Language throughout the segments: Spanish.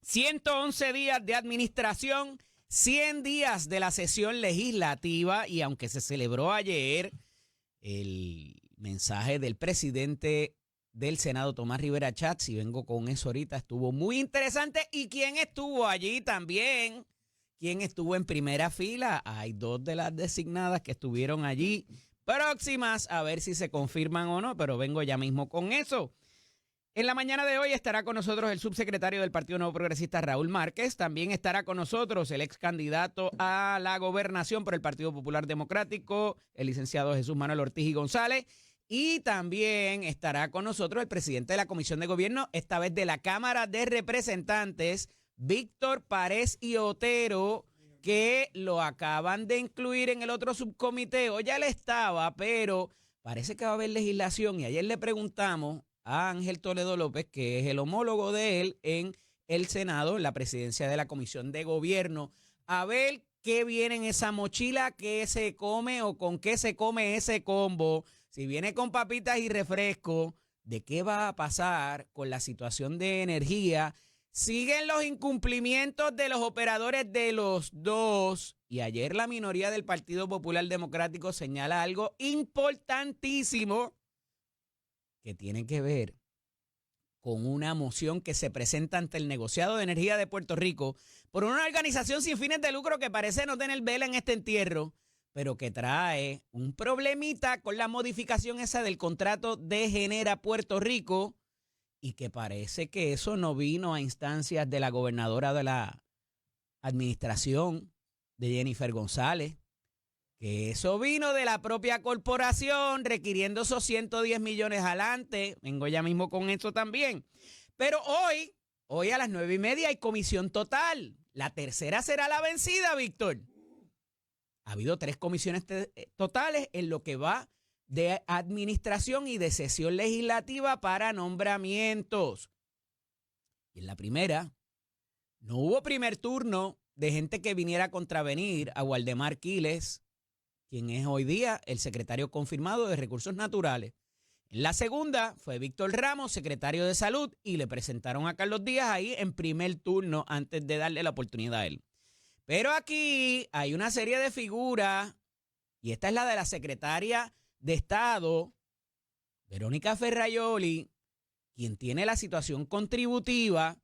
111 días de administración, 100 días de la sesión legislativa y aunque se celebró ayer el mensaje del presidente del Senado, Tomás Rivera Schatz, y vengo con eso ahorita, estuvo muy interesante. ¿Y quién estuvo allí también? ¿Quién estuvo en primera fila? Hay dos de las designadas que estuvieron allí, próximas a ver si se confirman o no, pero vengo ya mismo con eso. En la mañana de hoy estará con nosotros el subsecretario del Partido Nuevo Progresista, Raúl Márquez. También estará con nosotros el ex candidato a la gobernación por el Partido Popular Democrático, el licenciado Jesús Manuel Ortiz y González. Y también estará con nosotros el presidente de la Comisión de Gobierno, esta vez de la Cámara de Representantes, Víctor Párez y Otero, que lo acaban de incluir en el otro subcomité. Hoy ya le estaba, pero parece que va a haber legislación. Y ayer le preguntamos a Ángel Toledo López, que es el homólogo de él en el Senado, en la presidencia de la Comisión de Gobierno, a ver qué viene en esa mochila, qué se come o con qué se come ese combo. Si viene con papitas y refresco, ¿de qué va a pasar con la situación de energía? Siguen los incumplimientos de los operadores de los dos. Y ayer la minoría del Partido Popular Democrático señala algo importantísimo que tiene que ver con una moción que se presenta ante el negociado de energía de Puerto Rico por una organización sin fines de lucro que parece no tener vela en este entierro, pero que trae un problemita con la modificación esa del contrato de Genera Puerto Rico y que parece que eso no vino a instancias de la gobernadora de la administración, de Jennifer González, que eso vino de la propia corporación requiriendo esos 110 millones adelante. Vengo ya mismo con eso también. Pero hoy a las 9:30 hay comisión total. La tercera será la vencida, Víctor. Ha habido 3 comisiones totales en lo que va de administración y de sesión legislativa para nombramientos. Y en la primera, no hubo primer turno de gente que viniera a contravenir a Waldemar Quiles, quien es hoy día el secretario confirmado de Recursos Naturales. En la segunda fue Víctor Ramos, secretario de Salud, y le presentaron a Carlos Díaz ahí en primer turno antes de darle la oportunidad a él. Pero aquí hay una serie de figuras, y esta es la de la secretaria de Estado, Verónica Ferraioli, quien tiene la situación contributiva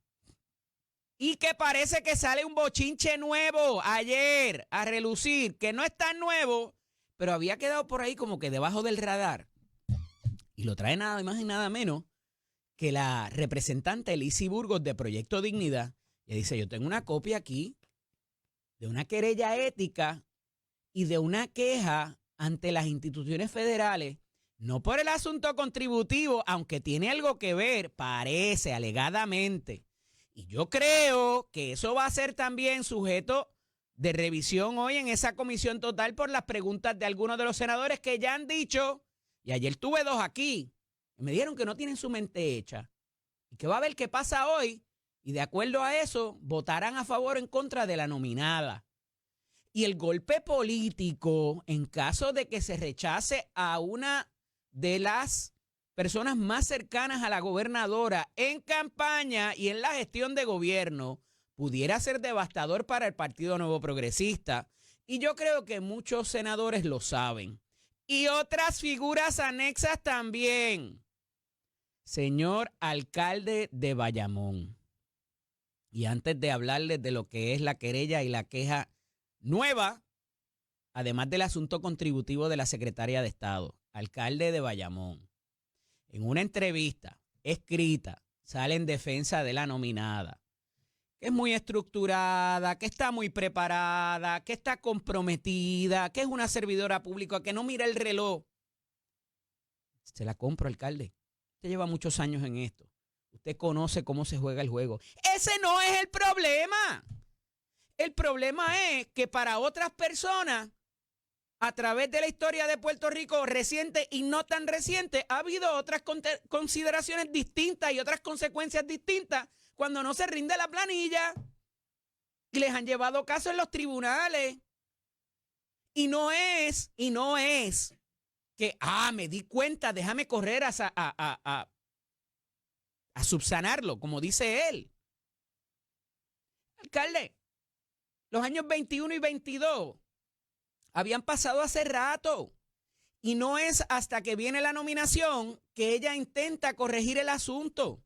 y que parece que sale un bochinche nuevo ayer a relucir, que no es tan nuevo, pero había quedado por ahí como que debajo del radar. Y lo trae nada más y nada menos que la representante Elisi Burgos de Proyecto Dignidad. Y dice, yo tengo una copia aquí de una querella ética y de una queja ante las instituciones federales, no por el asunto contributivo, aunque tiene algo que ver, parece, alegadamente. Y yo creo que eso va a ser también sujeto de revisión hoy en esa comisión total por las preguntas de algunos de los senadores que ya han dicho, y ayer tuve 2 aquí, y me dijeron que no tienen su mente hecha, y que va a ver qué pasa hoy, y de acuerdo a eso, votarán a favor o en contra de la nominada. Y el golpe político, en caso de que se rechace a una de las personas más cercanas a la gobernadora en campaña y en la gestión de gobierno, pudiera ser devastador para el Partido Nuevo Progresista. Y yo creo que muchos senadores lo saben. Y otras figuras anexas también. Señor alcalde de Bayamón. Y antes de hablarles de lo que es la querella y la queja nueva, además del asunto contributivo de la secretaria de Estado, alcalde de Bayamón, en una entrevista escrita sale en defensa de la nominada, que es muy estructurada, que está muy preparada, que está comprometida, que es una servidora pública, que no mira el reloj. Se la compro, alcalde. Usted lleva muchos años en esto. Usted conoce cómo se juega el juego. Ese no es el problema. El problema es que para otras personas, a través de la historia de Puerto Rico reciente y no tan reciente, ha habido otras consideraciones distintas y otras consecuencias distintas cuando no se rinde la planilla y les han llevado casos en los tribunales. Y no es que, me di cuenta, déjame correr a subsanarlo, como dice él. Alcalde, los años 21 y 22 habían pasado hace rato. Y no es hasta que viene la nominación que ella intenta corregir el asunto.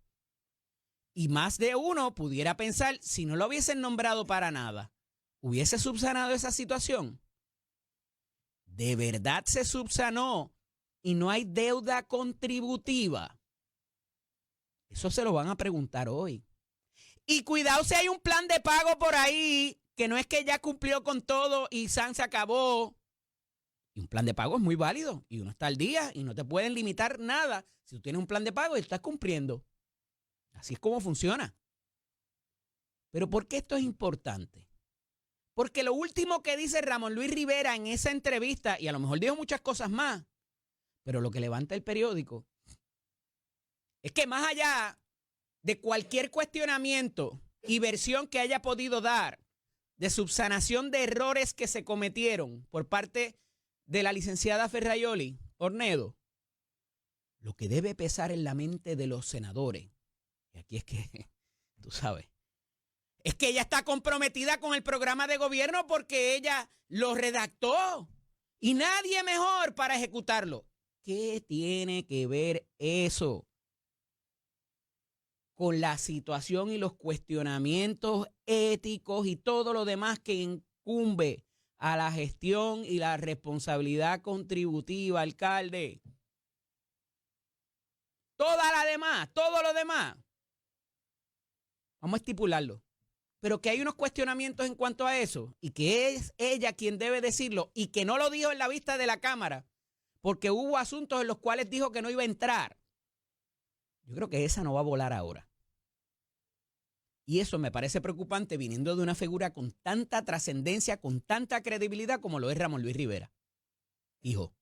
Y más de uno pudiera pensar, si no lo hubiesen nombrado para nada, ¿hubiese subsanado esa situación? ¿De verdad se subsanó y no hay deuda contributiva? Eso se lo van a preguntar hoy. Y cuidado si hay un plan de pago por ahí, que no es que ya cumplió con todo y San se acabó. Y un plan de pago es muy válido y uno está al día y no te pueden limitar nada. Si tú tienes un plan de pago y estás cumpliendo. Así es como funciona. Pero ¿por qué esto es importante? Porque lo último que dice Ramón Luis Rivera en esa entrevista, y a lo mejor dijo muchas cosas más, pero lo que levanta el periódico es que más allá de cualquier cuestionamiento y versión que haya podido dar de subsanación de errores que se cometieron por parte de la licenciada Ferraioli Ornedo, lo que debe pesar en la mente de los senadores, y aquí es que, tú sabes, es que ella está comprometida con el programa de gobierno porque ella lo redactó y nadie mejor para ejecutarlo. ¿Qué tiene que ver eso con la situación y los cuestionamientos éticos y todo lo demás que incumbe a la gestión y la responsabilidad contributiva, alcalde? Toda la demás, todo lo demás. Vamos a estipularlo. Pero que hay unos cuestionamientos en cuanto a eso y que es ella quien debe decirlo y que no lo dijo en la vista de la Cámara porque hubo asuntos en los cuales dijo que no iba a entrar. Yo creo que esa no va a volar ahora. Y eso me parece preocupante viniendo de una figura con tanta trascendencia, con tanta credibilidad como lo es Ramón Luis Rivera, hijo.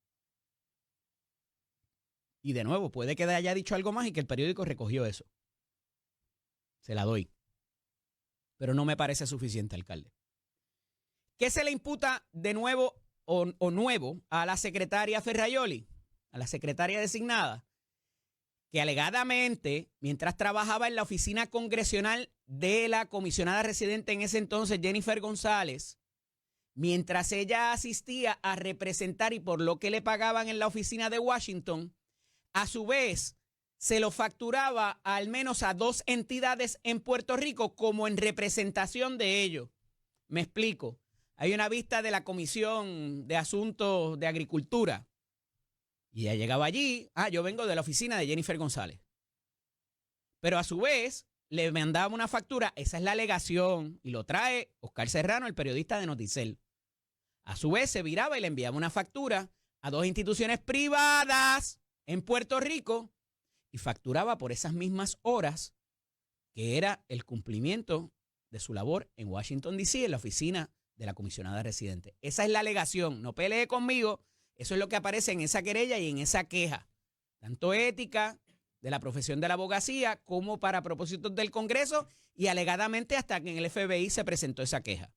Y de nuevo, puede que haya dicho algo más y que el periódico recogió eso. Se la doy. Pero no me parece suficiente, alcalde. ¿Qué se le imputa de nuevo o nuevo a la secretaria Ferraioli, a la secretaria designada? Que alegadamente, mientras trabajaba en la oficina congresional de la comisionada residente en ese entonces, Jennifer González, mientras ella asistía a representar y por lo que le pagaban en la oficina de Washington, a su vez se lo facturaba al menos a 2 entidades en Puerto Rico como en representación de ellos. Me explico. Hay una vista de la Comisión de Asuntos de Agricultura. Y ella llegaba allí, yo vengo de la oficina de Jennifer González. Pero a su vez, le mandaba una factura, esa es la alegación, y lo trae Oscar Serrano, el periodista de Noticel. A su vez, se viraba y le enviaba una factura a 2 instituciones privadas en Puerto Rico y facturaba por esas mismas horas que era el cumplimiento de su labor en Washington, D.C., en la oficina de la comisionada residente. Esa es la alegación, no pelee conmigo. Eso es lo que aparece en esa querella y en esa queja, tanto ética de la profesión de la abogacía como para propósitos del Congreso y alegadamente hasta que en el FBI se presentó esa queja.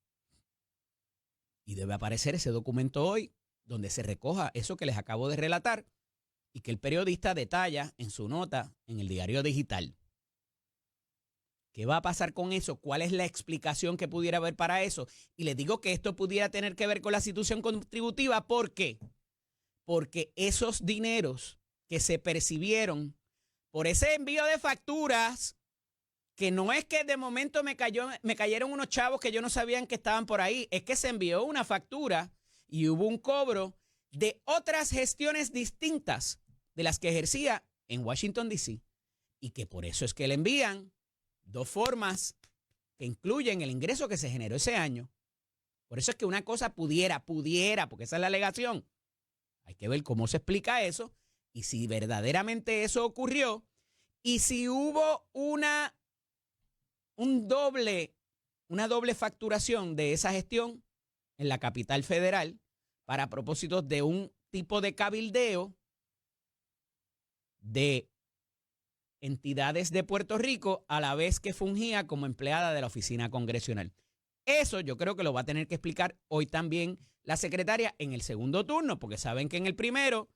Y debe aparecer ese documento hoy donde se recoja eso que les acabo de relatar y que el periodista detalla en su nota en el diario digital. ¿Qué va a pasar con eso? ¿Cuál es la explicación que pudiera haber para eso? Y les digo que esto pudiera tener que ver con la institución contributiva. ¿Por qué? Porque esos dineros que se percibieron por ese envío de facturas, que no es que de momento me cayeron unos chavos que yo no sabían que estaban por ahí, es que se envió una factura y hubo un cobro de otras gestiones distintas de las que ejercía en Washington, D.C. Y que por eso es que le envían 2 formas que incluyen el ingreso que se generó ese año. Por eso es que una cosa pudiera, porque esa es la alegación. Hay que ver cómo se explica eso y si verdaderamente eso ocurrió y si hubo una doble facturación de esa gestión en la capital federal para propósitos de un tipo de cabildeo de entidades de Puerto Rico a la vez que fungía como empleada de la oficina congresional. Eso yo creo que lo va a tener que explicar hoy también la secretaria en el segundo turno, porque saben que en el primero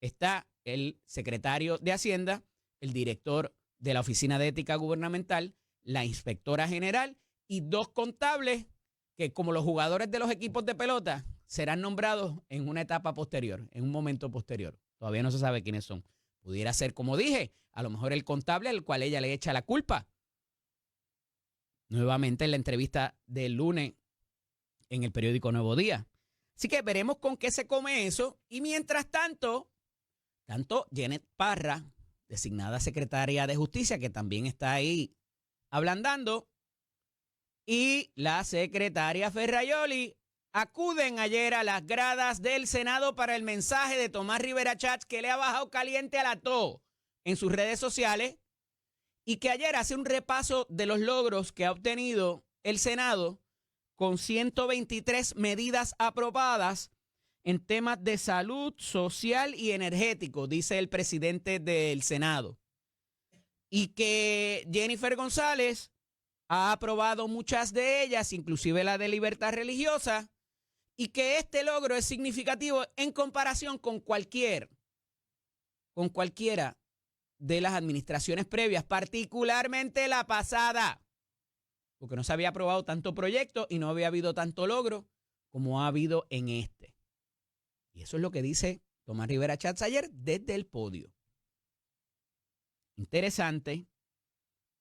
está el secretario de Hacienda, el director de la Oficina de Ética Gubernamental, la inspectora general y 2 contables que, como los jugadores de los equipos de pelota, serán nombrados en una etapa posterior, en un momento posterior. Todavía no se sabe quiénes son. Pudiera ser, como dije, a lo mejor el contable al cual ella le echa la culpa. Nuevamente en la entrevista del lunes en el periódico Nuevo Día. Así que veremos con qué se come eso. Y mientras tanto Janet Parra, designada secretaria de Justicia, que también está ahí ablandando, y la secretaria Ferraioli acuden ayer a las gradas del Senado para el mensaje de Tomás Rivera Chatz, que le ha bajado caliente a la TO en sus redes sociales, y que ayer hace un repaso de los logros que ha obtenido el Senado con 123 medidas aprobadas en temas de salud, social y energético, dice el presidente del Senado. Y que Jennifer González ha aprobado muchas de ellas, inclusive la de libertad religiosa, y que este logro es significativo en comparación con cualquiera de las administraciones previas, particularmente la pasada, porque no se había aprobado tanto proyecto y no había habido tanto logro como ha habido en este. Y eso es lo que dice Tomás Rivera Chatz ayer desde el podio. Interesante,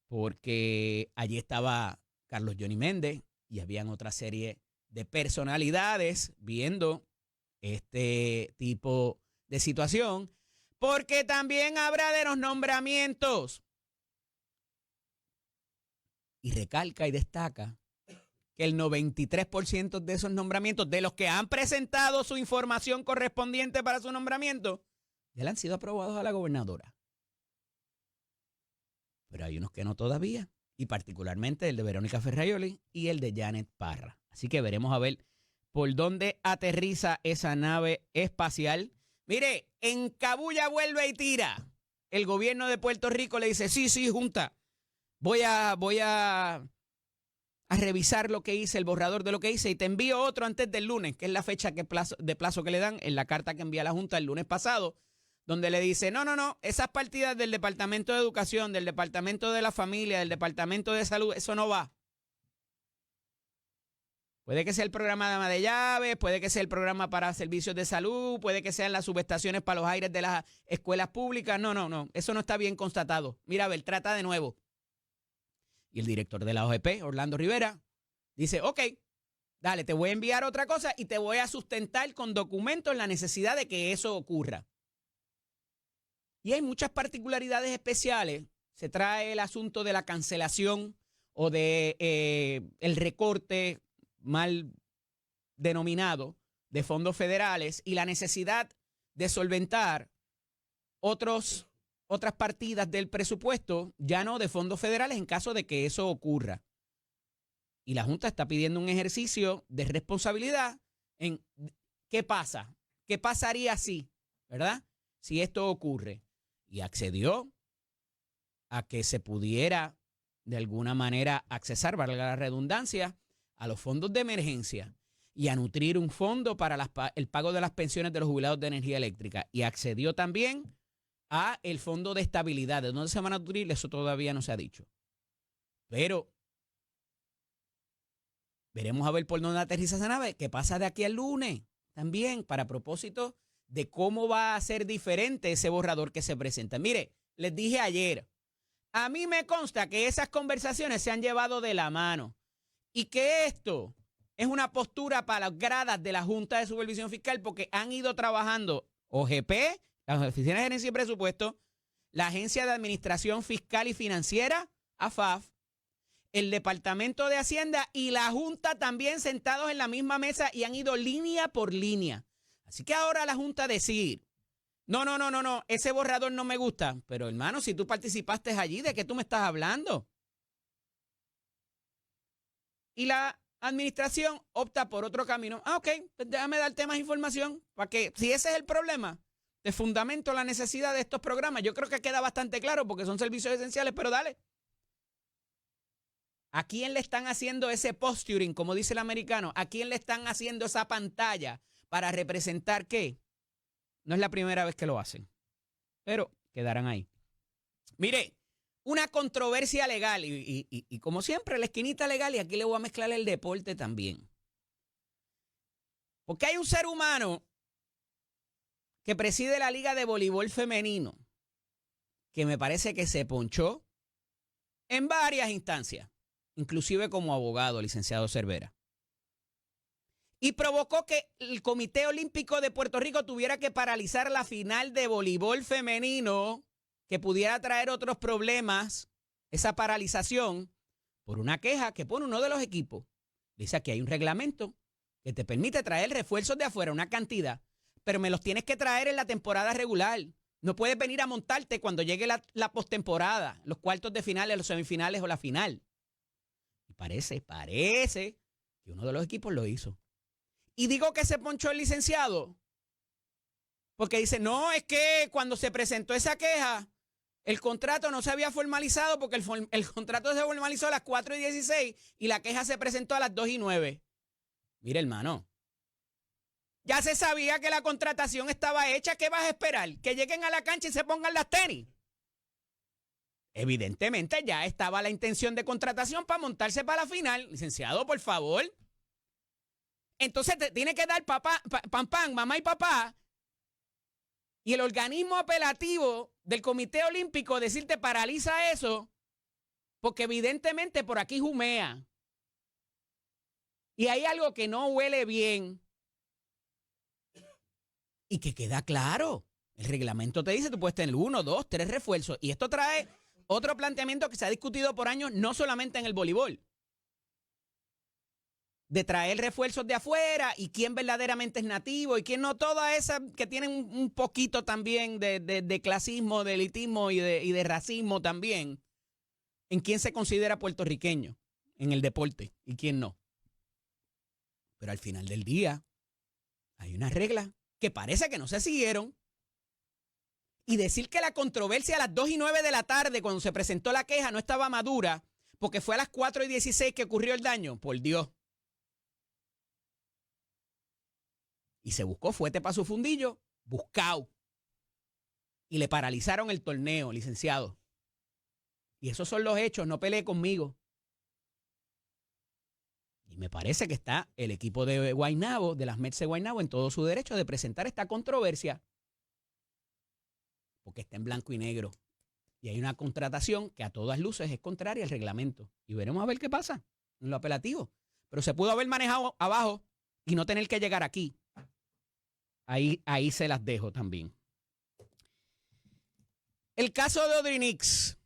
porque allí estaba Carlos Johnny Méndez y habían otra serie de personalidades viendo este tipo de situación, porque también habrá de los nombramientos. Y recalca y destaca que el 93% de esos nombramientos, de los que han presentado su información correspondiente para su nombramiento, ya le han sido aprobados a la gobernadora. Pero hay unos que no todavía, y particularmente el de Verónica Ferraioli y el de Janet Parra. Así que veremos a ver por dónde aterriza esa nave espacial. Mire, en Cabulla vuelve y tira. El gobierno de Puerto Rico le dice, sí, Junta, voy a revisar lo que hice, el borrador de lo que hice, y te envío otro antes del lunes, que es la fecha de plazo que le dan en la carta que envía la Junta el lunes pasado, donde le dice, no, esas partidas del Departamento de Educación, del Departamento de la Familia, del Departamento de Salud, eso no va. Puede que sea el programa de ama de llaves, puede que sea el programa para servicios de salud, puede que sean las subestaciones para los aires de las escuelas públicas. No, eso no está bien constatado. Mira, a ver, trata de nuevo. Y el director de la OGP, Orlando Rivera, dice, ok, dale, te voy a enviar otra cosa y te voy a sustentar con documentos la necesidad de que eso ocurra. Y hay muchas particularidades especiales. Se trae el asunto de la cancelación o de el recorte mal denominado de fondos federales y la necesidad de solventar otras partidas del presupuesto, ya no de fondos federales, en caso de que eso ocurra. Y la Junta está pidiendo un ejercicio de responsabilidad en qué pasa, qué pasaría si, ¿verdad? Si esto ocurre. Y accedió a que se pudiera de alguna manera accesar, valga la redundancia, a los fondos de emergencia y a nutrir un fondo para el pago de las pensiones de los jubilados de energía eléctrica. Y accedió también a el fondo de estabilidad. ¿De dónde se van a nutrir? Eso todavía no se ha dicho. Pero veremos a ver por dónde aterriza esa nave. ¿Qué pasa de aquí al lunes? También para propósito de cómo va a ser diferente ese borrador que se presenta. Mire, les dije ayer, a mí me consta que esas conversaciones se han llevado de la mano y que esto es una postura para las gradas de la Junta de Supervisión Fiscal, porque han ido trabajando OGP, la Oficina de Gerencia y Presupuesto, la Agencia de Administración Fiscal y Financiera, AFAF, el Departamento de Hacienda y la Junta también sentados en la misma mesa y han ido línea por línea. Así que ahora la Junta decir, no, ese borrador no me gusta. Pero hermano, si tú participaste allí, ¿de qué tú me estás hablando? Y la administración opta por otro camino. Ok, pues déjame darte más información para que, si ese es el problema, te fundamento la necesidad de estos programas. Yo creo que queda bastante claro porque son servicios esenciales, pero dale. ¿A quién le están haciendo ese posturing, como dice el americano? ¿A quién le están haciendo esa pantalla para representar qué? No es la primera vez que lo hacen, pero quedarán ahí. Mire, una controversia legal. Y como siempre, la esquinita legal, y aquí le voy a mezclar el deporte también. Porque hay un ser humano que preside la Liga de Voleibol Femenino que me parece que se ponchó en varias instancias, inclusive como abogado, licenciado Cervera. Y provocó que el Comité Olímpico de Puerto Rico tuviera que paralizar la final de voleibol femenino, que pudiera traer otros problemas, esa paralización, por una queja que pone uno de los equipos. Dice que hay un reglamento que te permite traer refuerzos de afuera, una cantidad, pero me los tienes que traer en la temporada regular. No puedes venir a montarte cuando llegue la postemporada, los cuartos de finales, los semifinales o la final. Y parece que uno de los equipos lo hizo. Y digo que se ponchó el licenciado porque dice, no, es que cuando se presentó esa queja, el contrato no se había formalizado porque el contrato se formalizó a las 4:16 y la queja se presentó a las 2:09. Mire, hermano, ya se sabía que la contratación estaba hecha. ¿Qué vas a esperar? ¿Que lleguen a la cancha y se pongan las tenis? Evidentemente ya estaba la intención de contratación para montarse para la final. Licenciado, por favor. Entonces te tiene que dar papá, mamá y papá, y el organismo apelativo del Comité Olímpico decirte paraliza eso, porque evidentemente por aquí jumea. Y hay algo que no huele bien y que queda claro. El reglamento te dice, tú puedes tener 1, 2, 3 refuerzos. Y esto trae otro planteamiento que se ha discutido por años, no solamente en el voleibol, de traer refuerzos de afuera y quién verdaderamente es nativo y quién no, todas esas que tienen un poquito también de clasismo, de elitismo y de racismo también, en quién se considera puertorriqueño en el deporte y quién no. Pero al final del día hay unas reglas que parece que no se siguieron. Y decir que la controversia a las 2:09 de la tarde, cuando se presentó la queja, no estaba madura, porque fue a las 4:16 que ocurrió el daño, por Dios. Y se buscó fuete para su fundillo, buscado. Y le paralizaron el torneo, licenciado. Y esos son los hechos, no pelee conmigo. Y me parece que está el equipo de Guaynabo, de las Mets de Guaynabo, en todo su derecho de presentar esta controversia. Porque está en blanco y negro. Y hay una contratación que a todas luces es contraria al reglamento. Y veremos a ver qué pasa en lo apelativo. Pero se pudo haber manejado abajo y no tener que llegar aquí. Ahí se las dejo también. El caso de Audrey Nix,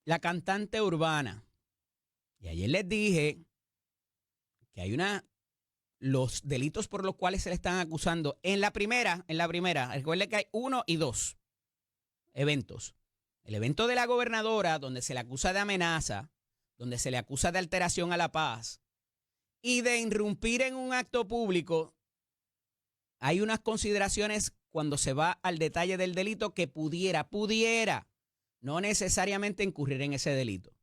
la cantante urbana. Y ayer les dije que hay los delitos por los cuales se le están acusando. En la primera, recuerden que hay 1 y 2 eventos. El evento de la gobernadora, donde se le acusa de amenaza, donde se le acusa de alteración a la paz y de irrumpir en un acto público. Hay unas consideraciones cuando se va al detalle del delito que pudiera, no necesariamente incurrir en ese delito.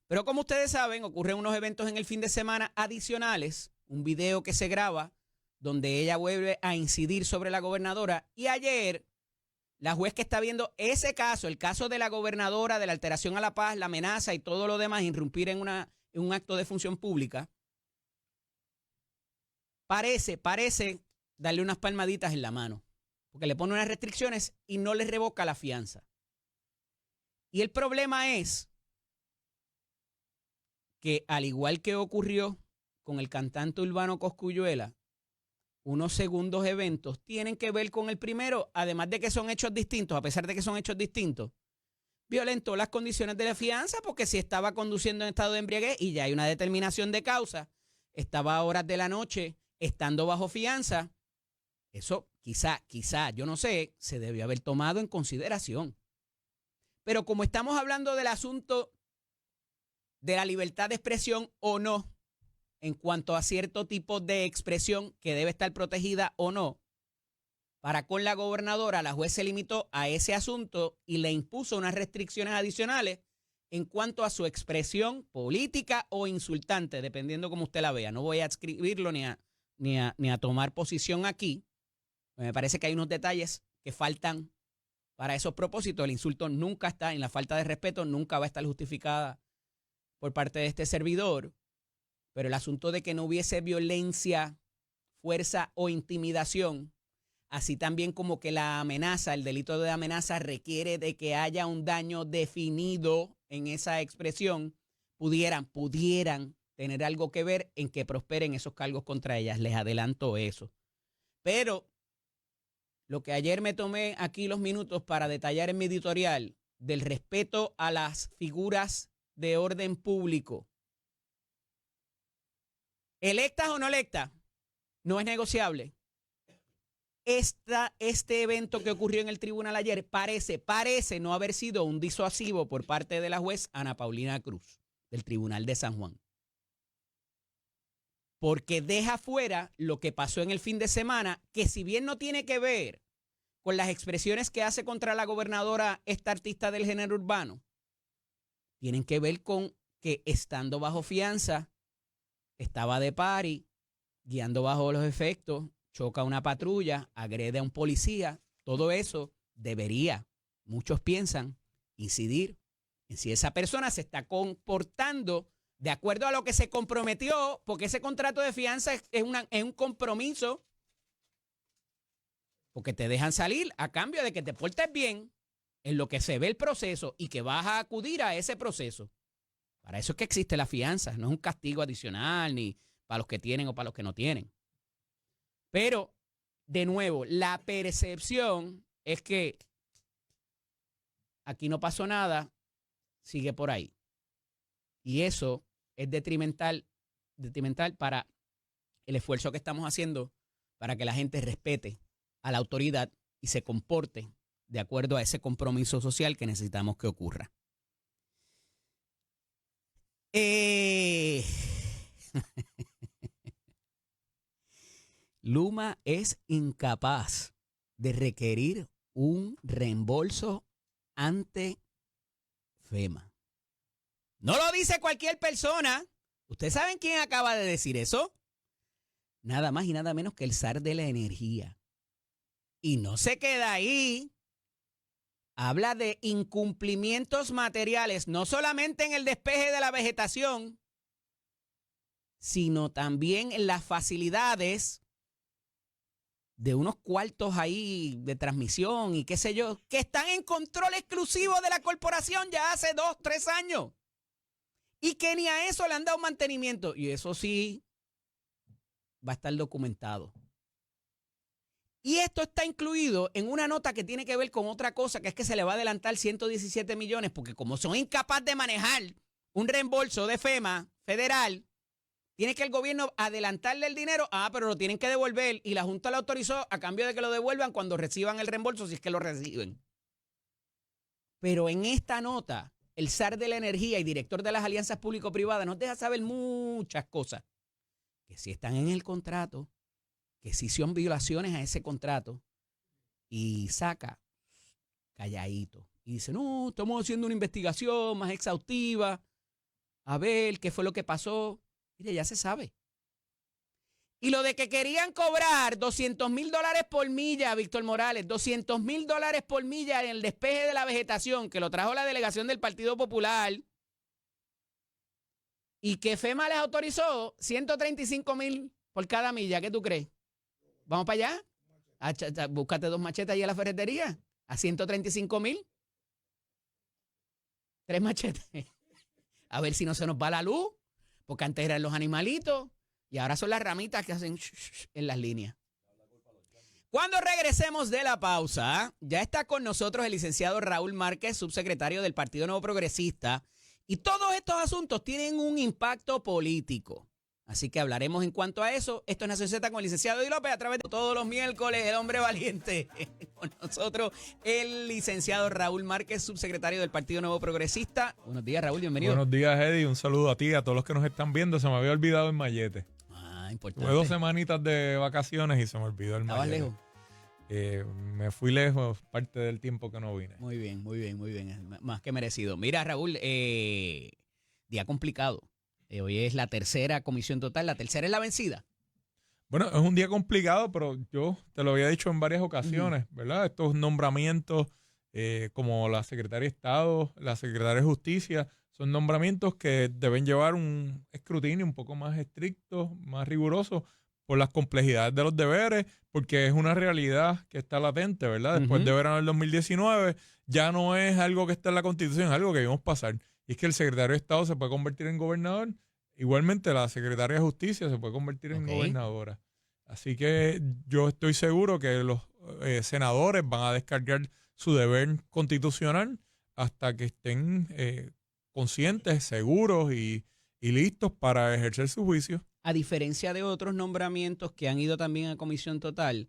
Pero como ustedes saben, ocurren unos eventos en el fin de semana adicionales, un video que se graba donde ella vuelve a incidir sobre la gobernadora. Y ayer, la juez que está viendo ese caso, el caso de la gobernadora, de la alteración a la paz, la amenaza y todo lo demás, irrumpir en un acto de función pública, parece darle unas palmaditas en la mano, porque le pone unas restricciones y no le revoca la fianza. Y el problema es que, al igual que ocurrió con el cantante urbano Cosculluela, unos segundos eventos tienen que ver con el primero, además de que son hechos distintos, a pesar de que son hechos distintos, violentó las condiciones de la fianza, porque si estaba conduciendo en estado de embriaguez y ya hay una determinación de causa, estaba a horas de la noche, estando bajo fianza, eso quizá, yo no sé, se debió haber tomado en consideración. Pero como estamos hablando del asunto de la libertad de expresión o no, en cuanto a cierto tipo de expresión que debe estar protegida o no, para con la gobernadora, la juez se limitó a ese asunto y le impuso unas restricciones adicionales en cuanto a su expresión política o insultante, dependiendo como usted la vea. No voy a escribirlo ni a tomar posición aquí. Me parece que hay unos detalles que faltan para esos propósitos. El insulto nunca está, en la falta de respeto nunca va a estar justificada por parte de este servidor, pero el asunto de que no hubiese violencia, fuerza o intimidación, así también como que la amenaza, el delito de amenaza requiere de que haya un daño definido en esa expresión, pudieran tener algo que ver en que prosperen esos cargos contra ellas. Les adelanto eso. Pero lo que ayer me tomé aquí los minutos para detallar en mi editorial del respeto a las figuras de orden público, electas o no electas, no es negociable. Este evento que ocurrió en el tribunal ayer parece no haber sido un disuasivo por parte de la juez Ana Paulina Cruz del Tribunal de San Juan. Porque deja fuera lo que pasó en el fin de semana, que si bien no tiene que ver con las expresiones que hace contra la gobernadora esta artista del género urbano, tienen que ver con que estando bajo fianza, estaba de party, guiando bajo los efectos, choca una patrulla, agrede a un policía. Todo eso debería, muchos piensan, incidir en si esa persona se está comportando de acuerdo a lo que se comprometió, porque ese contrato de fianza es un compromiso, porque te dejan salir a cambio de que te portes bien en lo que se ve el proceso y que vas a acudir a ese proceso. Para eso es que existe la fianza, no es un castigo adicional ni para los que tienen o para los que no tienen. Pero, de nuevo, la percepción es que aquí no pasó nada, sigue por ahí. Y eso es detrimental para el esfuerzo que estamos haciendo para que la gente respete a la autoridad y se comporte de acuerdo a ese compromiso social que necesitamos que ocurra. Luma es incapaz de requerir un reembolso ante FEMA. No lo dice cualquier persona. ¿Ustedes saben quién acaba de decir eso? Nada más y nada menos que el zar de la energía. Y no se queda ahí. Habla de incumplimientos materiales, no solamente en el despeje de la vegetación, sino también en las facilidades de unos cuartos ahí de transmisión y qué sé yo, que están en control exclusivo de la corporación ya hace 2, 3 años. Y que ni a eso le han dado mantenimiento. Y eso sí va a estar documentado. Y esto está incluido en una nota que tiene que ver con otra cosa, que es que se le va a adelantar 117 millones, porque como son incapaces de manejar un reembolso de FEMA federal, tiene que el gobierno adelantarle el dinero, pero lo tienen que devolver y la Junta lo autorizó a cambio de que lo devuelvan cuando reciban el reembolso, si es que lo reciben. Pero en esta nota, el zar de la energía y director de las alianzas público-privadas nos deja saber muchas cosas, que sí están en el contrato, que sí son violaciones a ese contrato, y saca calladito. Y dice, no, estamos haciendo una investigación más exhaustiva, a ver qué fue lo que pasó. Mire, ya se sabe. Y lo de que querían cobrar $200,000 por milla, Víctor Morales, $200,000 por milla en el despeje de la vegetación, que lo trajo la delegación del Partido Popular, y que FEMA les autorizó $135,000 por cada milla. ¿Qué tú crees? ¿Vamos para allá? Búscate 2 machetas ahí a la ferretería. A $135,000. 3 machetes. A ver si no se nos va la luz. Porque antes eran los animalitos y ahora son las ramitas que hacen en las líneas. Cuando regresemos de la pausa, ya está con nosotros el licenciado Raúl Márquez, subsecretario del Partido Nuevo Progresista. Y todos estos asuntos tienen un impacto político. Así que hablaremos en cuanto a eso. Esto es Nación Z con el licenciado Eddie López a través de todos los miércoles, el hombre valiente. Con nosotros el licenciado Raúl Márquez, subsecretario del Partido Nuevo Progresista. Buenos días, Raúl, bienvenido. Buenos días, Eddie. Un saludo a ti y a todos los que nos están viendo. Se me había olvidado el mallete. Importante. Tuve 2 semanitas de vacaciones y se me olvidó el mallete. ¿Estabas lejos? Me fui lejos parte del tiempo que no vine. Muy bien. Más que merecido. Mira, Raúl, día complicado. Hoy es la tercera comisión total. ¿La tercera es la vencida? Bueno, es un día complicado, pero yo te lo había dicho en varias ocasiones, ¿verdad? Estos nombramientos como la secretaria de Estado, la secretaria de Justicia, son nombramientos que deben llevar un escrutinio un poco más estricto, más riguroso, por las complejidades de los deberes, porque es una realidad que está latente, ¿verdad? Después de verano del 2019, ya no es algo que está en la Constitución, es algo que vimos pasar. Y es que el secretario de Estado se puede convertir en gobernador, igualmente la secretaria de Justicia se puede convertir en gobernadora. Así que yo estoy seguro que los senadores van a descargar su deber constitucional hasta que estén conscientes, seguros y listos para ejercer su juicio. A diferencia de otros nombramientos que han ido también a comisión total,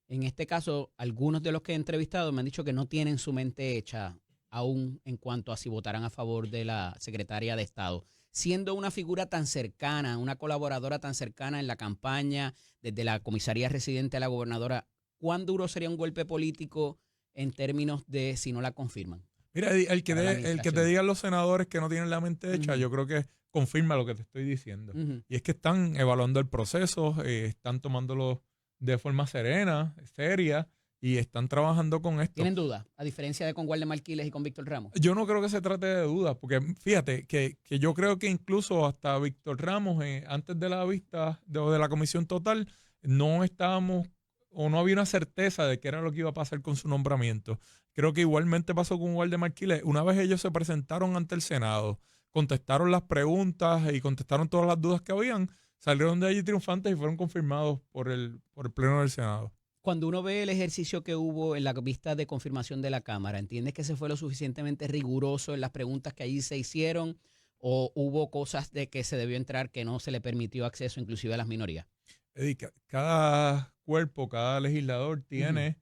en este caso, algunos de los que he entrevistado me han dicho que no tienen su mente hecha aún en cuanto a si votarán a favor de la secretaria de Estado. Siendo una figura tan cercana, una colaboradora tan cercana en la campaña, desde la comisaría residente a la gobernadora, ¿cuán duro sería un golpe político en términos de si no la confirman? Mira, el que te digan los senadores que no tienen la mente hecha, yo creo que confirma lo que te estoy diciendo. Y es que están evaluando el proceso, están tomándolo de forma serena, seria, y están trabajando con esto. ¿Tienen dudas? A diferencia de con Waldemar Quiles y con Víctor Ramos. Yo no creo que se trate de dudas, porque fíjate que yo creo que incluso hasta Víctor Ramos, antes de la vista de la comisión total, no estábamos o no había una certeza de qué era lo que iba a pasar con su nombramiento. Creo que igualmente pasó con Waldemar Quiles. Una vez ellos se presentaron ante el Senado, contestaron las preguntas y contestaron todas las dudas que habían, salieron de allí triunfantes y fueron confirmados por el Pleno del Senado. Cuando uno ve el ejercicio que hubo en la vista de confirmación de la Cámara, ¿entiendes que se fue lo suficientemente riguroso en las preguntas que allí se hicieron o hubo cosas de que se debió entrar que no se le permitió acceso inclusive a las minorías? Eddie, cada cuerpo, cada legislador tiene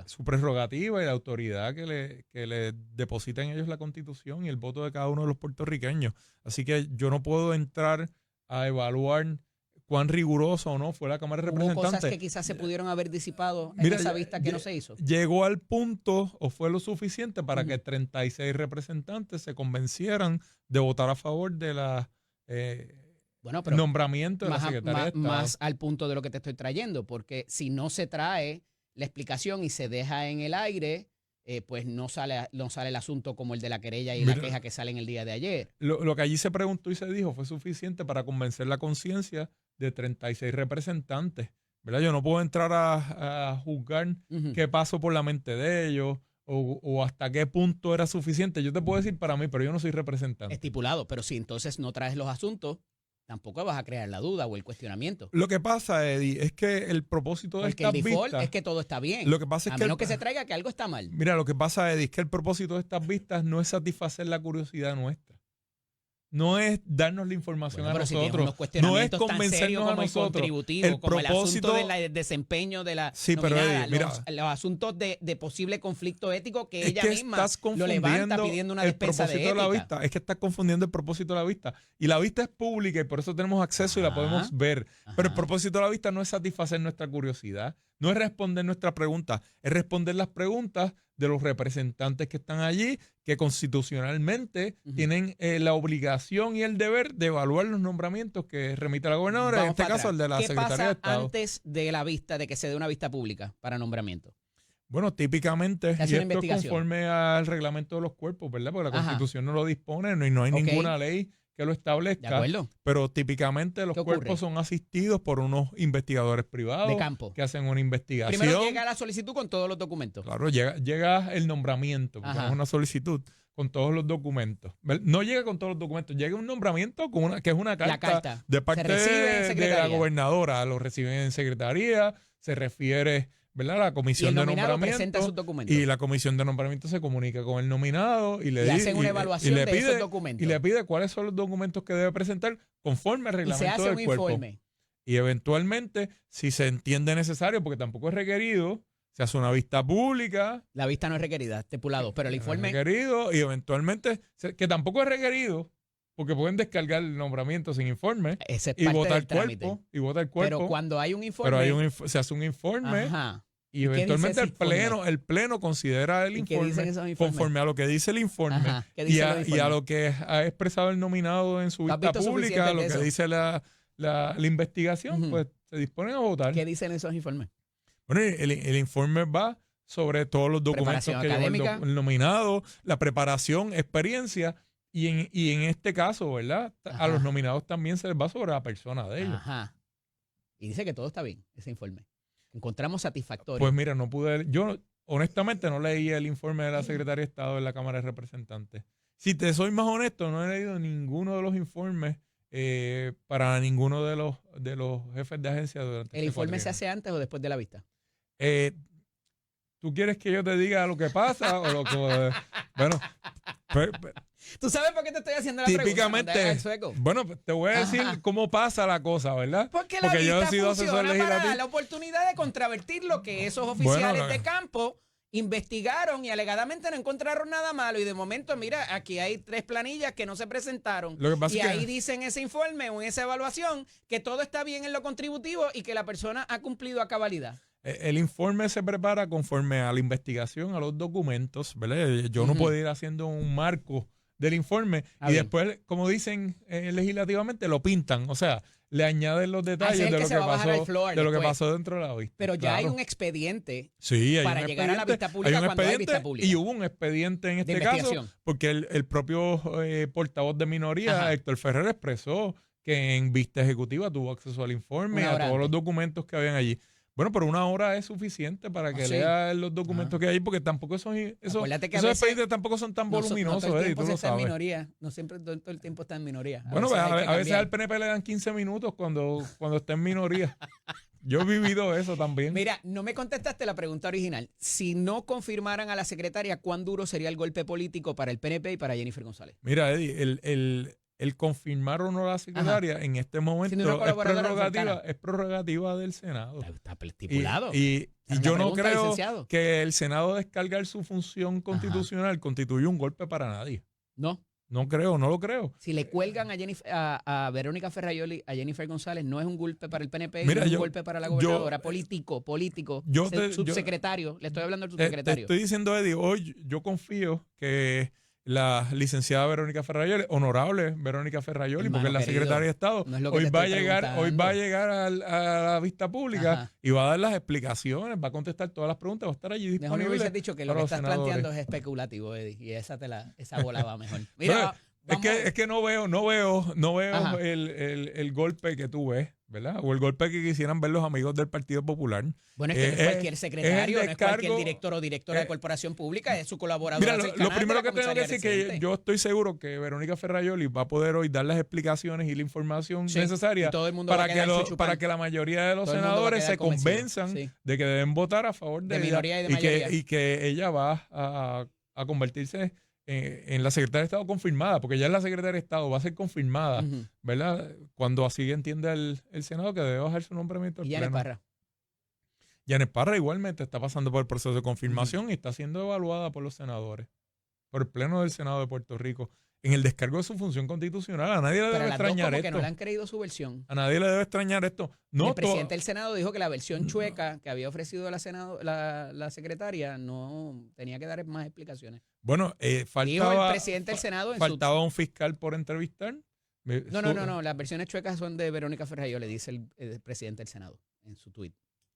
su prerrogativa y la autoridad que le deposita en ellos la Constitución y el voto de cada uno de los puertorriqueños. Así que yo no puedo entrar a evaluar cuán riguroso o no fue la Cámara de Representantes. ¿Hubo cosas que quizás se pudieron haber disipado en esa vista que no se hizo? Llegó al punto o fue lo suficiente para que 36 representantes se convencieran de votar a favor de la nombramiento de la Secretaría de Estado. Más al punto de lo que te estoy trayendo, porque si no se trae la explicación y se deja en el aire, pues no sale el asunto como el de la querella y la queja que sale en el día de ayer. Lo que allí se preguntó y se dijo fue suficiente para convencer la conciencia de 36 representantes, ¿verdad? Yo no puedo entrar a juzgar qué pasó por la mente de ellos o hasta qué punto era suficiente. Yo te puedo decir para mí, pero yo no soy representante. Estipulado, pero si entonces no traes los asuntos, tampoco vas a crear la duda o el cuestionamiento. Lo que pasa, Eddie, es que el propósito de estas vistas... Porque el default es que todo está bien. Lo que pasa es a menos que se traiga que algo está mal. Mira, lo que pasa, Eddie, es que el propósito de estas vistas no es satisfacer la curiosidad nuestra. No es darnos la información a nosotros. No es convencernos a nosotros. El como propósito, el asunto del desempeño de la nominada, Eddie, mira, los asuntos de posible conflicto ético que ella misma lo levanta pidiendo una despensa de ética. La vista. Es que estás confundiendo el propósito de la vista. Y la vista es pública y por eso tenemos acceso y la podemos ver. Pero el propósito de la vista no es satisfacer nuestra curiosidad, no es responder nuestras preguntas, es responder las preguntas de los representantes que están allí, que constitucionalmente tienen la obligación y el deber de evaluar los nombramientos que remite la gobernadora, en este caso el de la Secretaría de Estado. ¿Qué pasa antes de la vista, de que se dé una vista pública para nombramiento? Bueno, típicamente, y esto conforme al reglamento de los cuerpos, ¿verdad? Porque la Constitución no lo dispone, no hay ninguna ley que lo establezca. De acuerdo. Pero típicamente los cuerpos son asistidos por unos investigadores privados de campo que hacen una investigación. Primero llega la solicitud con todos los documentos. Claro, llega el nombramiento, porque es una solicitud con todos los documentos. No llega con todos los documentos, llega un nombramiento que es una carta de parte de la gobernadora. Lo reciben en secretaría, se refiere, ¿verdad? La comisión de nombramiento sus documentos. Y la comisión de nombramiento se comunica con el nominado y le hacen una evaluación de esos documentos. Y le pide cuáles son los documentos que debe presentar conforme al reglamento del cuerpo. Informe. Y eventualmente, si se entiende necesario, porque tampoco es requerido, se hace una vista pública. La vista no es requerida, estipulado, pero el informe... es requerido y eventualmente, que tampoco es requerido, porque pueden descargar el nombramiento sin informe y vota el cuerpo. Pero cuando hay un informe... Pero se hace un informe. Y eventualmente el pleno considera el informe conforme a lo que dice el informe y a lo que ha expresado el nominado en su vista pública, lo que dice la investigación, pues se disponen a votar. ¿Qué dicen esos informes? Bueno, el informe va sobre todos los documentos Preparación que llevó académica. el nominado, la preparación, experiencia, y en este caso, ¿verdad? Ajá. A los nominados también se les va sobre la persona de ellos. Ajá. Y dice que todo está bien, ese informe. Encontramos satisfactorio. Pues mira, yo honestamente no leí el informe de la Secretaría de Estado en la Cámara de Representantes. Si te soy más honesto, no he leído ninguno de los informes para ninguno de los jefes de agencia durante ¿El este informe se cuatrienio. hace antes o después de la vista? ¿Tú quieres que yo te diga lo que pasa o lo que... Bueno, ¿Tú sabes por qué te estoy haciendo la típicamente, pregunta? ¿No te sueco? bueno, te voy a decir Ajá. cómo pasa la cosa, ¿verdad? Porque la yo he vista sido asesor funciona para dar legislativo. la oportunidad de contravertir lo que esos oficiales Bueno, de campo investigaron y alegadamente no encontraron nada malo y de momento, mira, aquí hay 3 planillas que no se presentaron Lo que pasa y es que- ahí dice en ese informe o en esa evaluación que todo está bien en lo contributivo y que la persona ha cumplido a cabalidad. El informe se prepara conforme a la investigación, a los documentos, ¿verdad? Yo no Ujú. puedo ir haciendo un marco del informe Ah, y bien. después, como dicen legislativamente, lo pintan. O sea, le añaden los Ese detalles es el de que lo se que va a bajar pasó, al floor de lo que después. pasó dentro de la vista. Pero ya hay Claro. un expediente Sí, hay para un llegar a la expediente, vista pública un cuando hay expediente vista pública. y hubo un expediente en de este caso investigación. porque el propio portavoz de minoría, Ajá. Héctor Ferrer, expresó que en vista ejecutiva tuvo acceso al informe y Una a hora todos los antes. documentos que habían allí. Bueno, pero 1 hora es suficiente para que sí. lea los documentos que hay, porque tampoco esos Acuérdate que a esos veces expedientes tampoco son tan no voluminosos, todo el Eddie, tiempo tú se lo está en sabes. minoría. No siempre todo el tiempo está en minoría. Bueno, hay que a veces cambiar. al PNP le dan 15 minutos cuando está en minoría. Yo he vivido eso también. Mira, no me contestaste la pregunta original. Si no confirmaran a la secretaria, ¿cuán duro sería el golpe político para el PNP y para Jennifer González? Mira, Eddie, el confirmar o no a la secretaria en este momento Siendo una colaboradora es prerrogativa del Senado. Está estipulado. Y Esa es la yo no pregunta, creo licenciado. que el Senado descargar su función constitucional constituye un golpe para nadie. No. No lo creo. Si le cuelgan a Verónica Ferrayoli, a Jennifer González, no es un golpe para el PNP, Mira, no es un yo- golpe para la yo- gobernadora. Político. Subsecretario. Le estoy hablando al Te subsecretario. estoy diciendo, Eddie, hoy yo confío que la licenciada Verónica Ferrayoli, honorable Verónica Ferrayoli, Hermano porque es la querido, secretaria de Estado, no es lo que hoy te va a estoy llegar preguntando. a la vista pública Ajá. y va a dar las explicaciones, va a contestar todas las preguntas, va a estar allí Mejor disponible. me hubieses dicho que lo para que los estás senadores. planteando es especulativo, Eddie, y esa bola va mejor. Pero Mira, vamos. es que no veo Ajá. el golpe que tú ves, ¿verdad? O el golpe que quisieran ver los amigos del Partido Popular. Bueno, es que no es cualquier secretario, no es cualquier descargo- director o directora de corporación pública, es su colaboradora Mira, lo cercana primero de la que tengo que comisaría decir es que residente. yo estoy seguro que Verónica Ferrayoli va a poder hoy dar las explicaciones y la información Sí, necesaria y todo el mundo va a quedar chuchupán. para que la mayoría de los Todo el mundo va a senadores quedar se convencido, convenzan sí. de que deben votar a favor de De ella minoría y de mayoría. que ella va a convertirse en la secretaria de Estado confirmada, porque ya es la secretaria de Estado, va a ser confirmada, Ujú. ¿verdad? Cuando así entienda el Senado que debe bajar su nombramiento al Y Yanes pleno. Parra. Yanes Parra igualmente está pasando por el proceso de confirmación y está siendo evaluada por los senadores, por el Pleno del Senado de Puerto Rico, en el descargo de su función constitucional. A nadie le Pero debe las dos extrañar como que esto. no le han creído su versión. A nadie le debe extrañar esto. No, El presidente del Senado dijo que la versión chueca que había ofrecido la secretaria no tenía que dar más explicaciones. bueno, Dijo el faltaba, presidente del Senado en faltaba un fiscal por entrevistar. No. Las versiones chuecas son de Verónica Ferrayoli, le dice el presidente del Senado en su tuit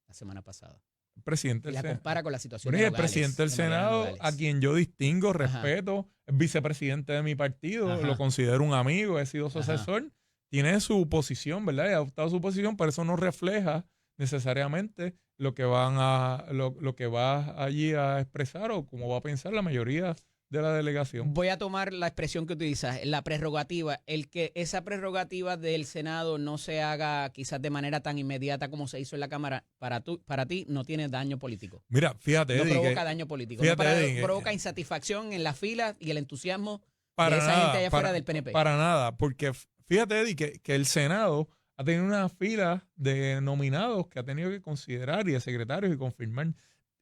la semana pasada. El presidente Y del la Senado. compara con la situación Bueno, y de el Nogales, presidente del de Mariana Senado, Nogales. a quien yo distingo, Ajá. respeto, es vicepresidente de mi partido, Ajá. lo considero un amigo, he sido su Ajá. asesor, tiene su posición, ¿verdad? Y ha adoptado su posición, pero eso no refleja necesariamente lo que lo que va allí a expresar o cómo va a pensar la mayoría de la delegación. Voy a tomar la expresión que utilizas, la prerrogativa, el que esa prerrogativa del Senado no se haga quizás de manera tan inmediata como se hizo en la Cámara, para ti no tiene daño político. Mira, fíjate, No Eddie, provoca que daño político. fíjate, No Eddie, que- provoca insatisfacción en la fila y el entusiasmo para de esa nada, gente allá afuera para- del PNP. Para nada, porque fíjate, Eddie, que el Senado ha tenido una fila de nominados que ha tenido que considerar y de secretarios y confirmar.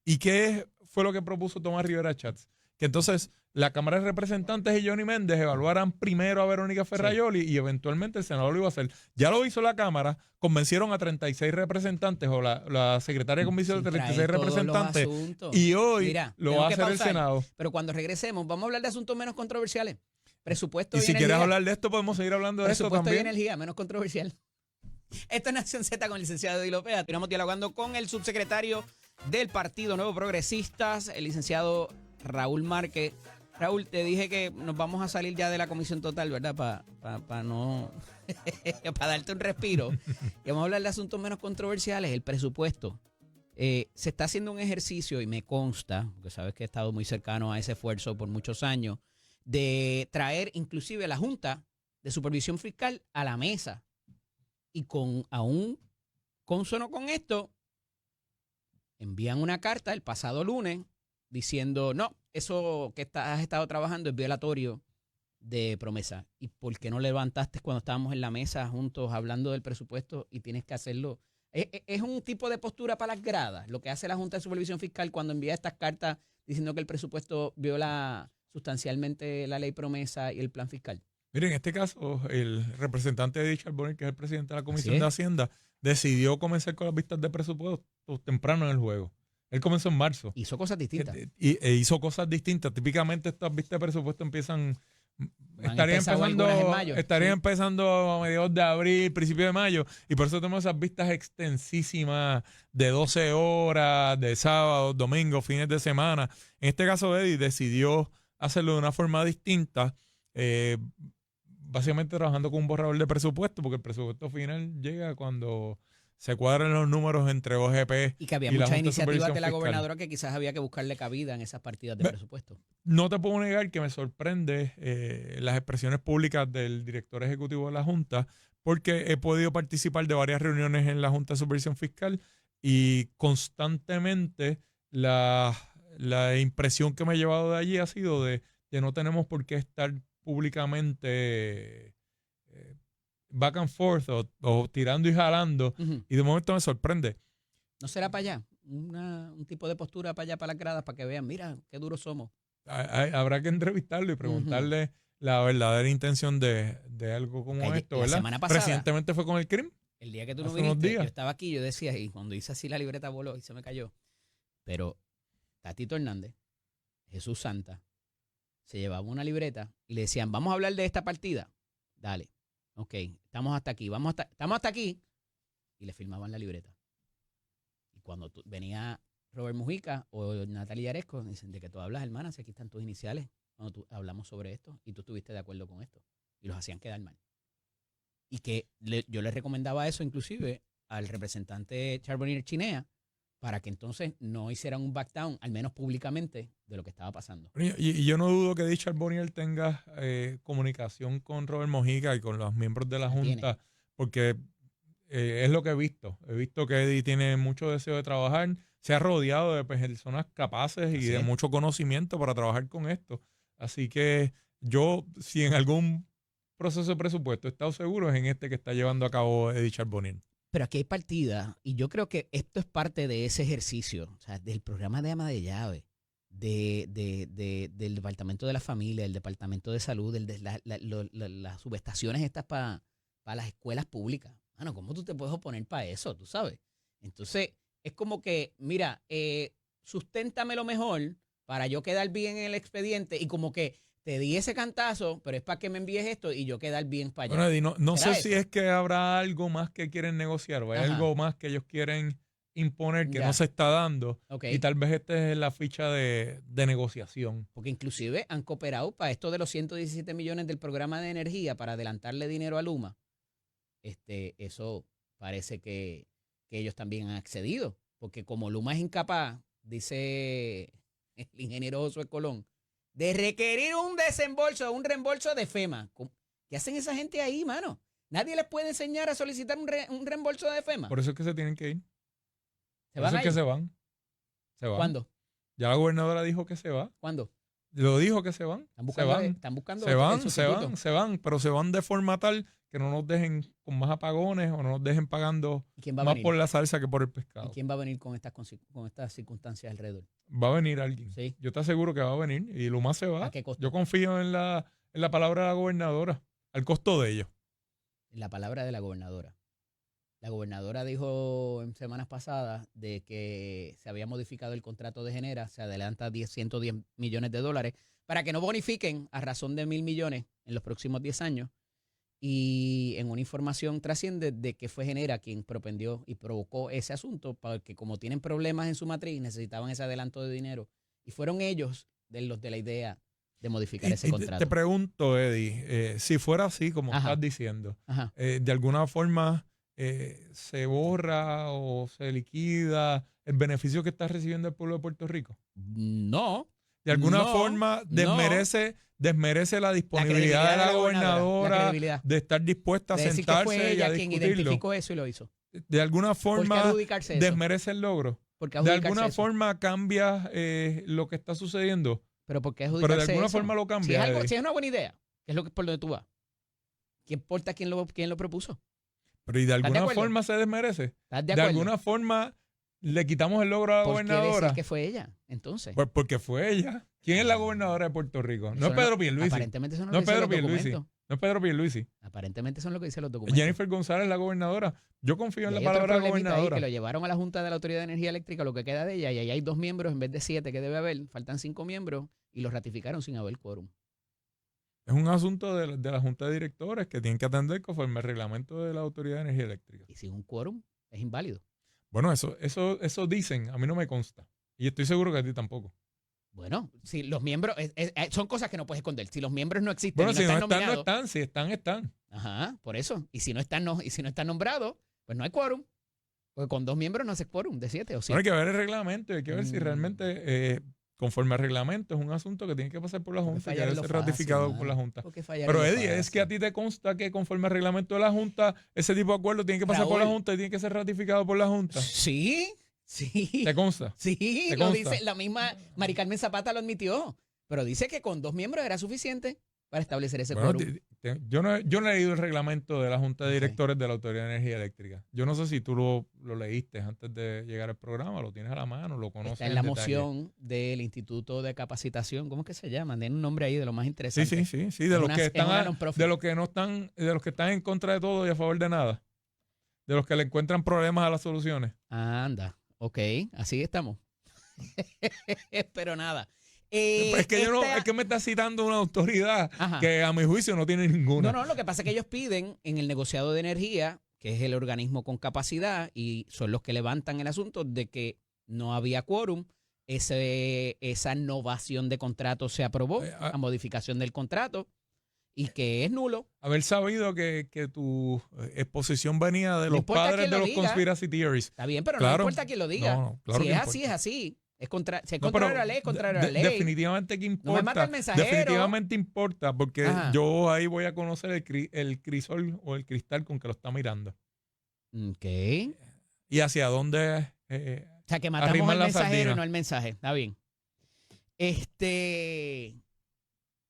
¿Y qué fue lo que propuso Tomás Rivera Chats? Que entonces la Cámara de Representantes y Johnny Méndez evaluaran primero a Verónica Ferrayoli y eventualmente el Senado lo iba a hacer. Ya lo hizo la Cámara, convencieron a 36 representantes o la secretaria de comisión de Sin 36 traer todos los representantes asuntos. y hoy Mira, lo tengo va a que hacer el pausar. Senado. Pero cuando regresemos, vamos a hablar de asuntos menos controversiales. Presupuesto Y y si energía. quieres hablar de esto, podemos seguir hablando de esto Presupuesto y también. energía, menos controversial. Esto es Nación Z con el licenciado Eddie López. Estamos dialogando con el subsecretario del Partido Nuevo Progresistas, el licenciado Raúl Márquez. Raúl, te dije que nos vamos a salir ya de la comisión total, ¿verdad? Para no... para darte un respiro. Y vamos a hablar de asuntos menos controversiales, el presupuesto. Se está haciendo un ejercicio, y me consta, porque sabes que he estado muy cercano a ese esfuerzo por muchos años, de traer inclusive la Junta de Supervisión Fiscal a la mesa. Y aún consono con esto, envían una carta el pasado lunes diciendo, no, eso que has estado trabajando es violatorio de promesa. ¿Y por qué no levantaste cuando estábamos en la mesa juntos hablando del presupuesto y tienes que hacerlo? Es un tipo de postura para las gradas, lo que hace la Junta de Supervisión Fiscal cuando envía estas cartas diciendo que el presupuesto viola sustancialmente la ley promesa y el plan fiscal. Miren, en este caso, el representante de Richard Bonner, que es el presidente de la Comisión de Hacienda, decidió comenzar con las vistas de presupuesto temprano en el juego. Él comenzó en marzo. Hizo cosas distintas. Hizo cosas distintas. Típicamente estas vistas de presupuesto estarían empezando a mediados de abril, principio de mayo, y por eso tenemos esas vistas extensísimas de 12 horas, de sábado, domingo, fines de semana. En este caso, Eddie decidió hacerlo de una forma distinta, básicamente trabajando con un borrador de presupuesto, porque el presupuesto final llega cuando se cuadran los números entre OGP y que había muchas iniciativas de la gobernadora que quizás había que buscarle cabida en esas partidas de presupuesto. No te puedo negar que me sorprende las expresiones públicas del director ejecutivo de la Junta, porque he podido participar de varias reuniones en la Junta de Supervisión Fiscal y constantemente la impresión que me he llevado de allí ha sido de que no tenemos por qué estar públicamente back and forth o tirando y jalando, y de momento me sorprende. ¿No será para allá? Un tipo de postura para allá, para las gradas, para que vean, mira, qué duros somos. Habrá que entrevistarlo y preguntarle la verdadera intención de algo como esto, ¿verdad? Semana pasada, recientemente fue con el crimen. El día que tú no viniste, yo estaba aquí, yo decía, y cuando hice así la libreta voló y se me cayó. Pero Tatito Hernández, Jesús Santa, se llevaba una libreta y le decían, vamos a hablar de esta partida. Dale. Ok, estamos hasta aquí, estamos hasta aquí. Y le firmaban la libreta. Y cuando venía Robert Mujica o Natalia Yaresco, dicen, ¿de qué tú hablas, hermana? Si aquí están tus iniciales, cuando hablamos sobre esto y tú estuviste de acuerdo con esto. Y los hacían quedar mal. Y que yo le recomendaba eso inclusive al representante Charbonnier Chinea para que entonces no hicieran un backdown, al menos públicamente, de lo que estaba pasando. Y yo no dudo que Richard Bonnier tenga comunicación con Robert Mujica y con los miembros de la Junta, porque es lo que he visto. He visto que Eddie tiene mucho deseo de trabajar, se ha rodeado de personas capaces y de mucho conocimiento para trabajar con esto. Así que yo, si en algún proceso de presupuesto he estado seguro, es en este que está llevando a cabo Eddie Charbonnier. Pero aquí hay partidas, y yo creo que esto es parte de ese ejercicio, o sea, del programa de ama de llave, del Departamento de la Familia, del Departamento de Salud, las subestaciones estas para las escuelas públicas. Mano, ¿cómo tú te puedes oponer para eso? Tú sabes. Entonces, es como que, mira, susténtame lo mejor para yo quedar bien en el expediente y como que te di ese cantazo, pero es para que me envíes esto y yo quedar bien para allá. Bueno, Eddie, no sé si es que habrá algo más que quieren negociar o hay algo más que ellos quieren imponer que no se está dando. Y tal vez esta es la ficha de negociación. Porque inclusive han cooperado para esto de los 117 millones del programa de energía para adelantarle dinero a Luma. Eso parece que ellos también han accedido. Porque como Luma es incapaz, dice el ingeniero Josué Colón, de requerir un reembolso de FEMA. ¿Qué hacen esa gente ahí, mano? Nadie les puede enseñar a solicitar un reembolso de FEMA. Por eso es que se tienen que ir. ¿Se van? Que se van. ¿Cuándo? Ya la gobernadora dijo que se va. ¿Cuándo? Lo dijo que se van. Están buscando se van, pero se van de forma tal que no nos dejen con más apagones o no nos dejen pagando más por la salsa que por el pescado. ¿Y quién va a venir con estas circunstancias alrededor? Va a venir alguien. ¿Sí? Yo te aseguro que va a venir y Luma se va. ¿A qué costo? Yo confío en la palabra de la gobernadora, al costo de ello. En la palabra de la gobernadora. La gobernadora dijo en semanas pasadas de que se había modificado el contrato de Genera, se adelanta 110 millones de dólares para que no bonifiquen a razón de 1,000 millones en los próximos 10 años Y en una información trasciende de que fue Genera quien propendió y provocó ese asunto, porque como tienen problemas en su matriz, necesitaban ese adelanto de dinero. Y fueron ellos los de la idea de modificar ese contrato. Te pregunto, Eddie, si fuera así, como Ajá. estás diciendo, Ajá. de alguna forma se borra o se liquida el beneficio que está recibiendo el pueblo de Puerto Rico. No. De alguna No, forma desmerece la La disponibilidad de la gobernadora de estar dispuesta a de decir que fue sentarse y ella a quien discutirlo. identificó eso y lo hizo. De alguna ¿Por qué forma adjudicarse eso? desmerece el logro. ¿Por qué De adjudicarse alguna eso? forma cambia lo que está sucediendo. ¿Pero por qué Pero adjudicarse de alguna eso? forma lo Si cambia. es, Eddie. si es una buena idea, ¿qué es lo que por donde tú vas? ¿Qué importa quién lo propuso? Pero y de ¿Estás de alguna acuerdo? forma se desmerece. ¿Estás de De acuerdo? alguna forma le quitamos el logro a la ¿Por qué gobernadora. decir que fue ella, entonces? Pues porque fue ella. ¿Quién es la gobernadora de Puerto Rico? No Eso es Pedro Pierluisi. Aparentemente eso no No lo es dicen Pedro los Pierluisi. documentos. No es Pedro Pierluisi. Aparentemente son lo que dicen los documentos. Jennifer González, la gobernadora. Yo confío en Y la hay otro palabra de la problemita ahí gobernadora. que lo llevaron a la Junta de la Autoridad de Energía Eléctrica, lo que queda de ella, y ahí hay 2 miembros en vez de 7 que debe haber. Faltan 5 miembros y los ratificaron sin haber quórum. Es un asunto de la Junta de Directores que tienen que atender conforme al reglamento de la Autoridad de Energía Eléctrica. Y sin un quórum es inválido. Bueno, eso dicen. A mí no me consta. Y estoy seguro que a ti tampoco. Bueno, si los miembros, son cosas que no puedes esconder. Si los miembros no existen, Bueno, y si no están, no nominados, están. Si están, están. ajá, por eso. Y si no están, no, y si no están nombrados, pues no hay quórum. Porque con 2 miembros no hace quórum de 7 o 7. Bueno, hay que ver el reglamento y hay que ver si realmente, conforme al reglamento, es un asunto que tiene que pasar por la Junta y que debe ser ratificado por la Junta. Pero, Eddie, es que a ti te consta que conforme al reglamento de la Junta, ese tipo de acuerdo tiene que pasar por la Junta y tiene que ser ratificado por la Junta. Sí, sí. ¿Te consta? Sí, ¿Te lo consta? dice, la misma Mari Carmen Zapata lo admitió. Pero dice que con 2 miembros era suficiente para establecer ese Bueno, quórum. yo no he leído el reglamento de la Junta de Ok. Directores de la Autoridad de Energía Eléctrica. Yo no sé si tú lo leíste antes de llegar al programa, lo tienes a la mano, lo conoces. Está en la moción del Instituto de Capacitación. ¿Cómo es que se llama? Tiene un nombre ahí de lo más Sí, interesante. sí. De Es los una- que es están, una non-profit. de los que no están, de los que están en contra de todo y a favor de nada. De los que le encuentran problemas a las soluciones. Anda, ok, así estamos. Pero nada. Es que es que me está citando una autoridad Ajá. que a mi juicio no tiene ninguna. No, lo que pasa es que ellos piden en el negociado de energía, que es el organismo con capacidad, y son los que levantan el asunto de que no había quórum, esa novación de contrato se aprobó, la modificación del contrato, y que es nulo. Haber sabido que tu exposición venía de No los importa padres quién de lo los diga. conspiracy theories. Está bien, pero Claro. no importa quién lo diga. No, claro si que es importa. así, es así. Si es No, contrario pero a la ley, es contrario a la ley. Definitivamente que importa. No me mata el mensajero. Definitivamente importa, porque Ajá. yo ahí voy a conocer el crisol o el cristal con que lo está mirando. Ok. Y hacia dónde O sea, que matamos arriman al la mensajero sardina. y no al mensaje. Está bien.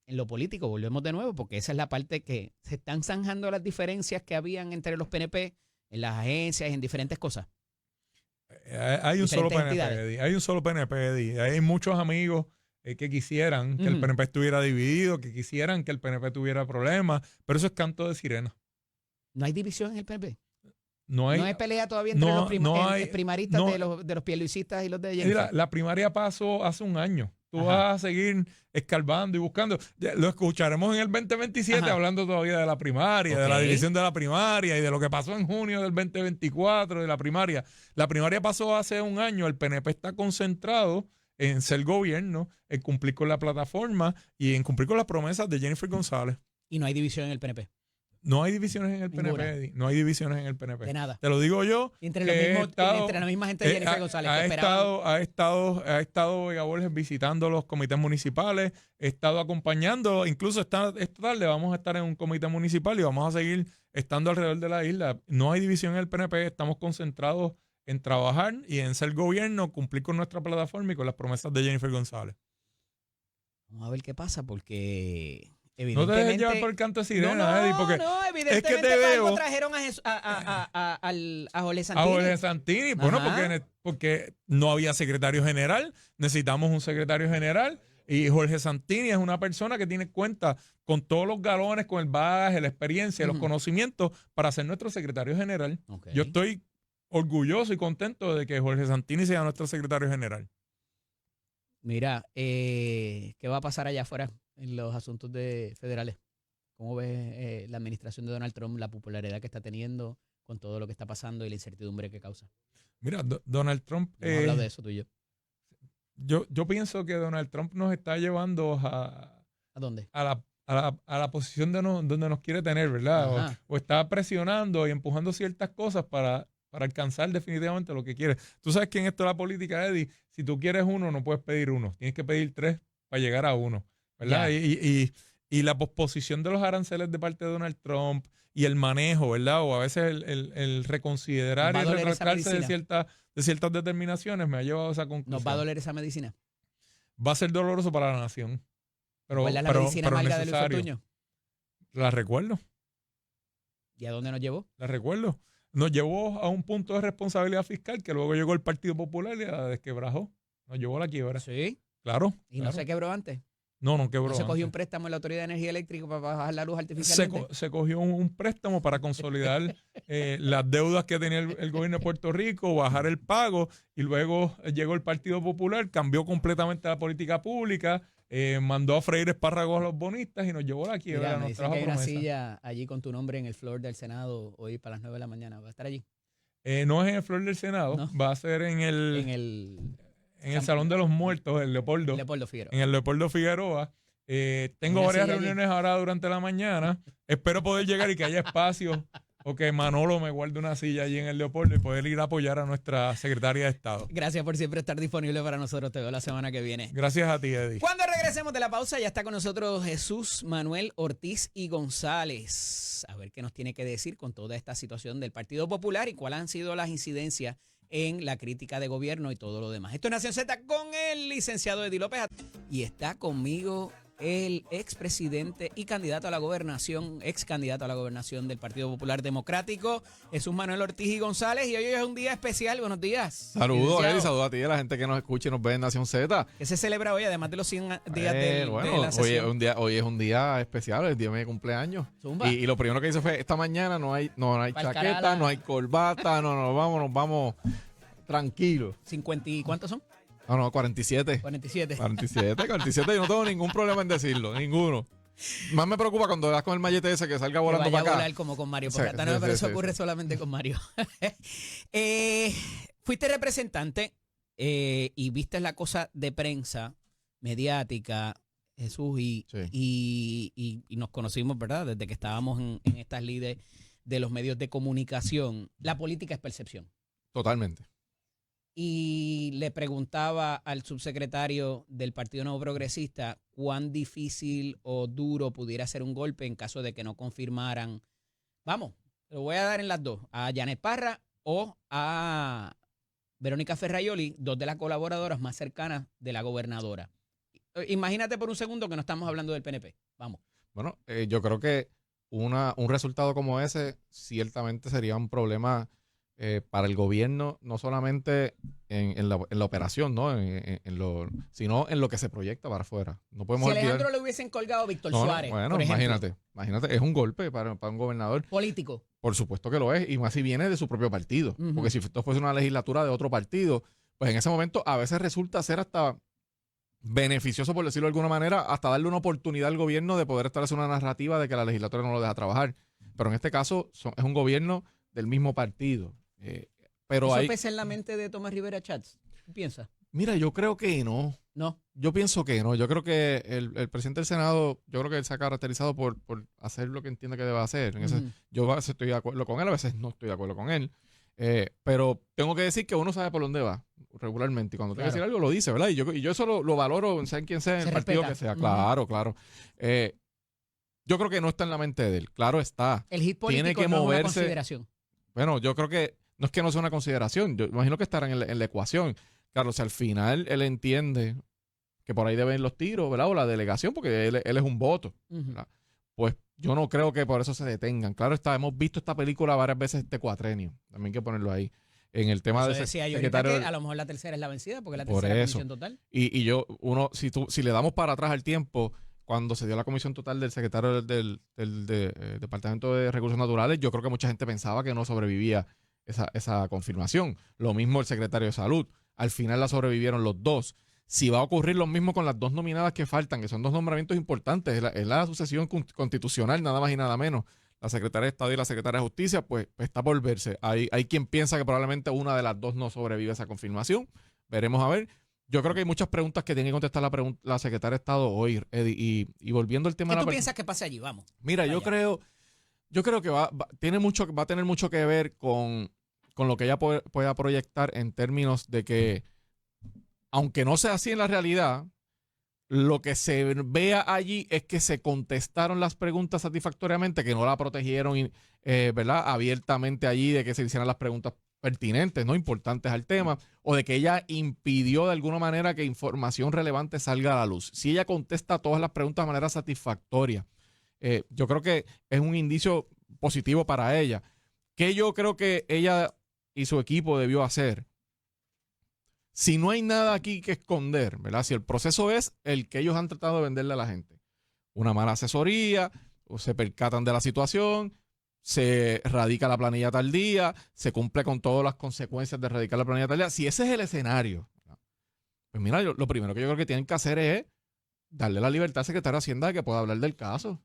En lo político, volvemos de nuevo, porque esa es la parte que se están zanjando las diferencias que habían entre los PNP en las agencias y en diferentes cosas. Hay un solo diferentes PNP, entidades. Eddie. Hay un solo PNP, Eddie. Hay muchos amigos que quisieran que el Ujú. PNP estuviera dividido, que quisieran que el PNP tuviera problemas, pero eso es canto de sirena. No hay división en el PNP. No hay, No hay pelea todavía entre no- los no hay- primaristas no- de los pierluisistas y los de Mira, Jennifer. la primaria pasó hace un año. Tú Ajá. vas a seguir escarbando y buscando. Ya lo escucharemos en el 2027 Ajá. hablando todavía de la primaria, de la Ok. división de la primaria y de lo que pasó en junio del 2024 de la primaria. La primaria pasó hace un año. El PNP está concentrado en ser gobierno, en cumplir con la plataforma y en cumplir con las promesas de Jennifer González. Y no hay división en el PNP. No hay divisiones en el PNP, Ninguna. Eddie. No hay divisiones en el PNP. De nada. Te lo digo yo. Y entre, que he los mismos, estado- entre la misma gente de Jennifer González que esperaban. ha estado Vega Borges visitando los comités municipales, he estado acompañando, incluso esta tarde vamos a estar en un comité municipal y vamos a seguir estando alrededor de la isla. No hay división en el PNP, estamos concentrados en trabajar y en ser gobierno, cumplir con nuestra plataforma y con las promesas de Jennifer González. Vamos a ver qué pasa, porque No te dejes evidentemente... llevar por el canto de sirena, Eddie, porque evidentemente te para algo veo- trajeron a Jorge a Santini. Jorge Santini, bueno, Ajá. porque no había secretario general, necesitamos un secretario general y Jorge Santini es una persona que tiene cuenta con todos los galones, con el bagaje, la experiencia, los Ujú. conocimientos para ser nuestro secretario general. Ok. Yo estoy orgulloso y contento de que Jorge Santini sea nuestro secretario general. Mira, ¿qué va a pasar allá afuera en los asuntos federales ¿Cómo ves la administración de Donald Trump, la popularidad que está teniendo con todo lo que está pasando y la incertidumbre que causa? Mira, Donald Trump... Hemos hablado de eso tú y yo. Yo pienso que Donald Trump nos está llevando ¿A dónde? a la posición donde nos quiere tener, ¿verdad? O está presionando y empujando ciertas cosas para alcanzar definitivamente lo que quiere. Tú sabes que en esto de la política, Eddie, si tú quieres uno, no puedes pedir uno. Tienes que pedir 3 para llegar a uno, ¿verdad? Y la posposición de los aranceles de parte de Donald Trump y el manejo, ¿verdad? O a veces el reconsiderar y el retractarse de ciertas determinaciones me ha llevado a esa conclusión. ¿Nos va a doler esa medicina? Va a ser doloroso para la nación. ¿Cuál es la medicina amarga de Luis Fortuño? La recuerdo. ¿Y a dónde nos llevó? La recuerdo. Nos llevó a un punto de responsabilidad fiscal que luego llegó el Partido Popular y la desquebrajó. Nos llevó a la quiebra. Sí. Claro. ¿Y no se quebró antes? No quebró. ¿No se cogió un préstamo en la Autoridad de Energía Eléctrica para bajar la luz artificialmente? Se cogió un préstamo para consolidar las deudas que tenía el gobierno de Puerto Rico, bajar el pago, y luego llegó el Partido Popular, cambió completamente la política pública, mandó a freír espárragos a los bonistas y nos llevó a la quiebra. Mira, me dicen que hay una silla allí con tu nombre en el floor del Senado hoy para las 9 de la mañana. ¿Va a estar allí? No es en el floor del Senado, no. Va a ser en el Salón de los Muertos, el Leopoldo. Figueroa. En el Leopoldo Figueroa. Tengo varias reuniones ahora durante la mañana. Espero poder llegar y que haya espacio o que Manolo me guarde una silla allí en el Leopoldo y poder ir a apoyar a nuestra secretaria de Estado. Gracias por siempre estar disponible para nosotros. Te veo la semana que viene. Gracias a ti, Eddie. Cuando regresemos de la pausa, ya está con nosotros Jesús Manuel Ortiz y González. A ver qué nos tiene que decir con toda esta situación del Partido Popular y cuáles han sido las incidencias en la crítica de gobierno y todo lo demás. Esto es Nación Z con el licenciado Eddie López. Y está conmigo el expresidente y candidato a la gobernación, ex candidato a la gobernación del Partido Popular Democrático, Jesús Manuel Ortiz y González. Y hoy es un día especial. Buenos días. Saludos, Eddie. Saludos a ti y a la gente que nos escucha y nos ve en Nación Z. ¿Qué se celebra hoy, además de los 100 días de la sesión? Hoy es un día especial, el día de mi cumpleaños. Y lo primero que hice fue, esta mañana no hay chaqueta, no hay corbata, nos vamos tranquilos. ¿50 y cuántos son? No, 47. 47. 47, yo no tengo ningún problema en decirlo, ninguno. Más me preocupa cuando vas con el mallete ese que salga volando para acá. A volar como con Mario, porque pero eso ocurre solamente con Mario. Fuiste representante y viste la cosa de prensa mediática, Jesús, y nos conocimos, ¿verdad? Desde que estábamos en estas lides de los medios de comunicación. La política es percepción. Totalmente. Y le preguntaba al subsecretario del Partido Nuevo Progresista cuán difícil o duro pudiera ser un golpe en caso de que no confirmaran. Vamos, lo voy a dar en las dos, a Janet Parra o a Verónica Ferraioli, dos de las colaboradoras más cercanas de la gobernadora. Imagínate por un segundo que no estamos hablando del PNP. Vamos. Bueno, yo creo que un resultado como ese ciertamente sería un problema para el gobierno, no solamente en la operación, ¿no? Sino en lo que se proyecta para afuera. No podemos si Alejandro le hubiesen colgado a Víctor Suárez, bueno, por imagínate, es un golpe para un gobernador. Político. Por supuesto que lo es, y más si viene de su propio partido. Porque si esto fuese una legislatura de otro partido, pues en ese momento a veces resulta ser hasta beneficioso, por decirlo de alguna manera, hasta darle una oportunidad al gobierno de poder establecer una narrativa de que la legislatura no lo deja trabajar. Pero en este caso es un gobierno del mismo partido. Pero ¿eso pesa en la mente de Tomás Rivera Chats? ¿Qué piensas? Mira, yo creo que no. ¿No? Yo pienso que no. Yo creo que el presidente del Senado, yo creo que él se ha caracterizado por hacer lo que entiende que debe hacer. Yo a veces estoy de acuerdo con él, a veces no estoy de acuerdo con él. Pero tengo que decir que uno sabe por dónde va regularmente. Y cuando tiene que decir algo, lo dice, ¿verdad? Y yo eso lo valoro, sea en quien sea, en el partido que sea. Claro. Yo creo que no está en la mente de él. Claro está. El hit político tiene que no moverse. Es una consideración. Bueno, yo creo que no es que no sea una consideración. Yo imagino que estará en la ecuación. Claro, si al final él entiende que por ahí deben los tiros, ¿verdad? O la delegación, porque él es un voto. Pues yo no creo que por eso se detengan. Claro está, hemos visto esta película varias veces este cuatrenio. También hay que ponerlo ahí. En el tema de secretario. Que a lo mejor la tercera es la vencida, porque la tercera es la comisión total. Si le damos para atrás al tiempo, cuando se dio la comisión total del secretario del Departamento de Recursos Naturales, yo creo que mucha gente pensaba que no sobrevivía esa confirmación. Lo mismo el secretario de Salud. Al final la sobrevivieron los dos. si va a ocurrir lo mismo con las dos nominadas que faltan, que son dos nombramientos importantes, es la sucesión constitucional, nada más y nada menos. La secretaria de Estado y la secretaria de Justicia, pues está por verse. Hay quien piensa que probablemente una de las dos no sobrevive a esa confirmación. Veremos a ver. Yo creo que hay muchas preguntas que tiene que contestar la secretaria de Estado hoy, Eddie. Y volviendo al tema ¿Qué de tú piensas que pase allí? Vamos. Mira, yo creo que va a tener mucho que ver con lo que ella pueda proyectar en términos de que, aunque no sea así en la realidad, lo que se vea allí es que se contestaron las preguntas satisfactoriamente, que no la protegieron, ¿verdad? Abiertamente allí, de que se hicieran las preguntas pertinentes, no importantes al tema, o de que ella impidió de alguna manera que información relevante salga a la luz. Si ella contesta todas las preguntas de manera satisfactoria, yo creo que es un indicio positivo para ella. ¿Qué yo creo que ella y su equipo debió hacer? Si no hay nada aquí que esconder, ¿verdad? Si el proceso es el que ellos han tratado de venderle a la gente, una mala asesoría, o se percatan de la situación, se radica la planilla tal día, se cumple con todas las consecuencias de radicar la planilla tal día. Si ese es el escenario, pues mira, lo primero que yo creo que tienen que hacer es darle la libertad al secretario de Hacienda de que pueda hablar del caso.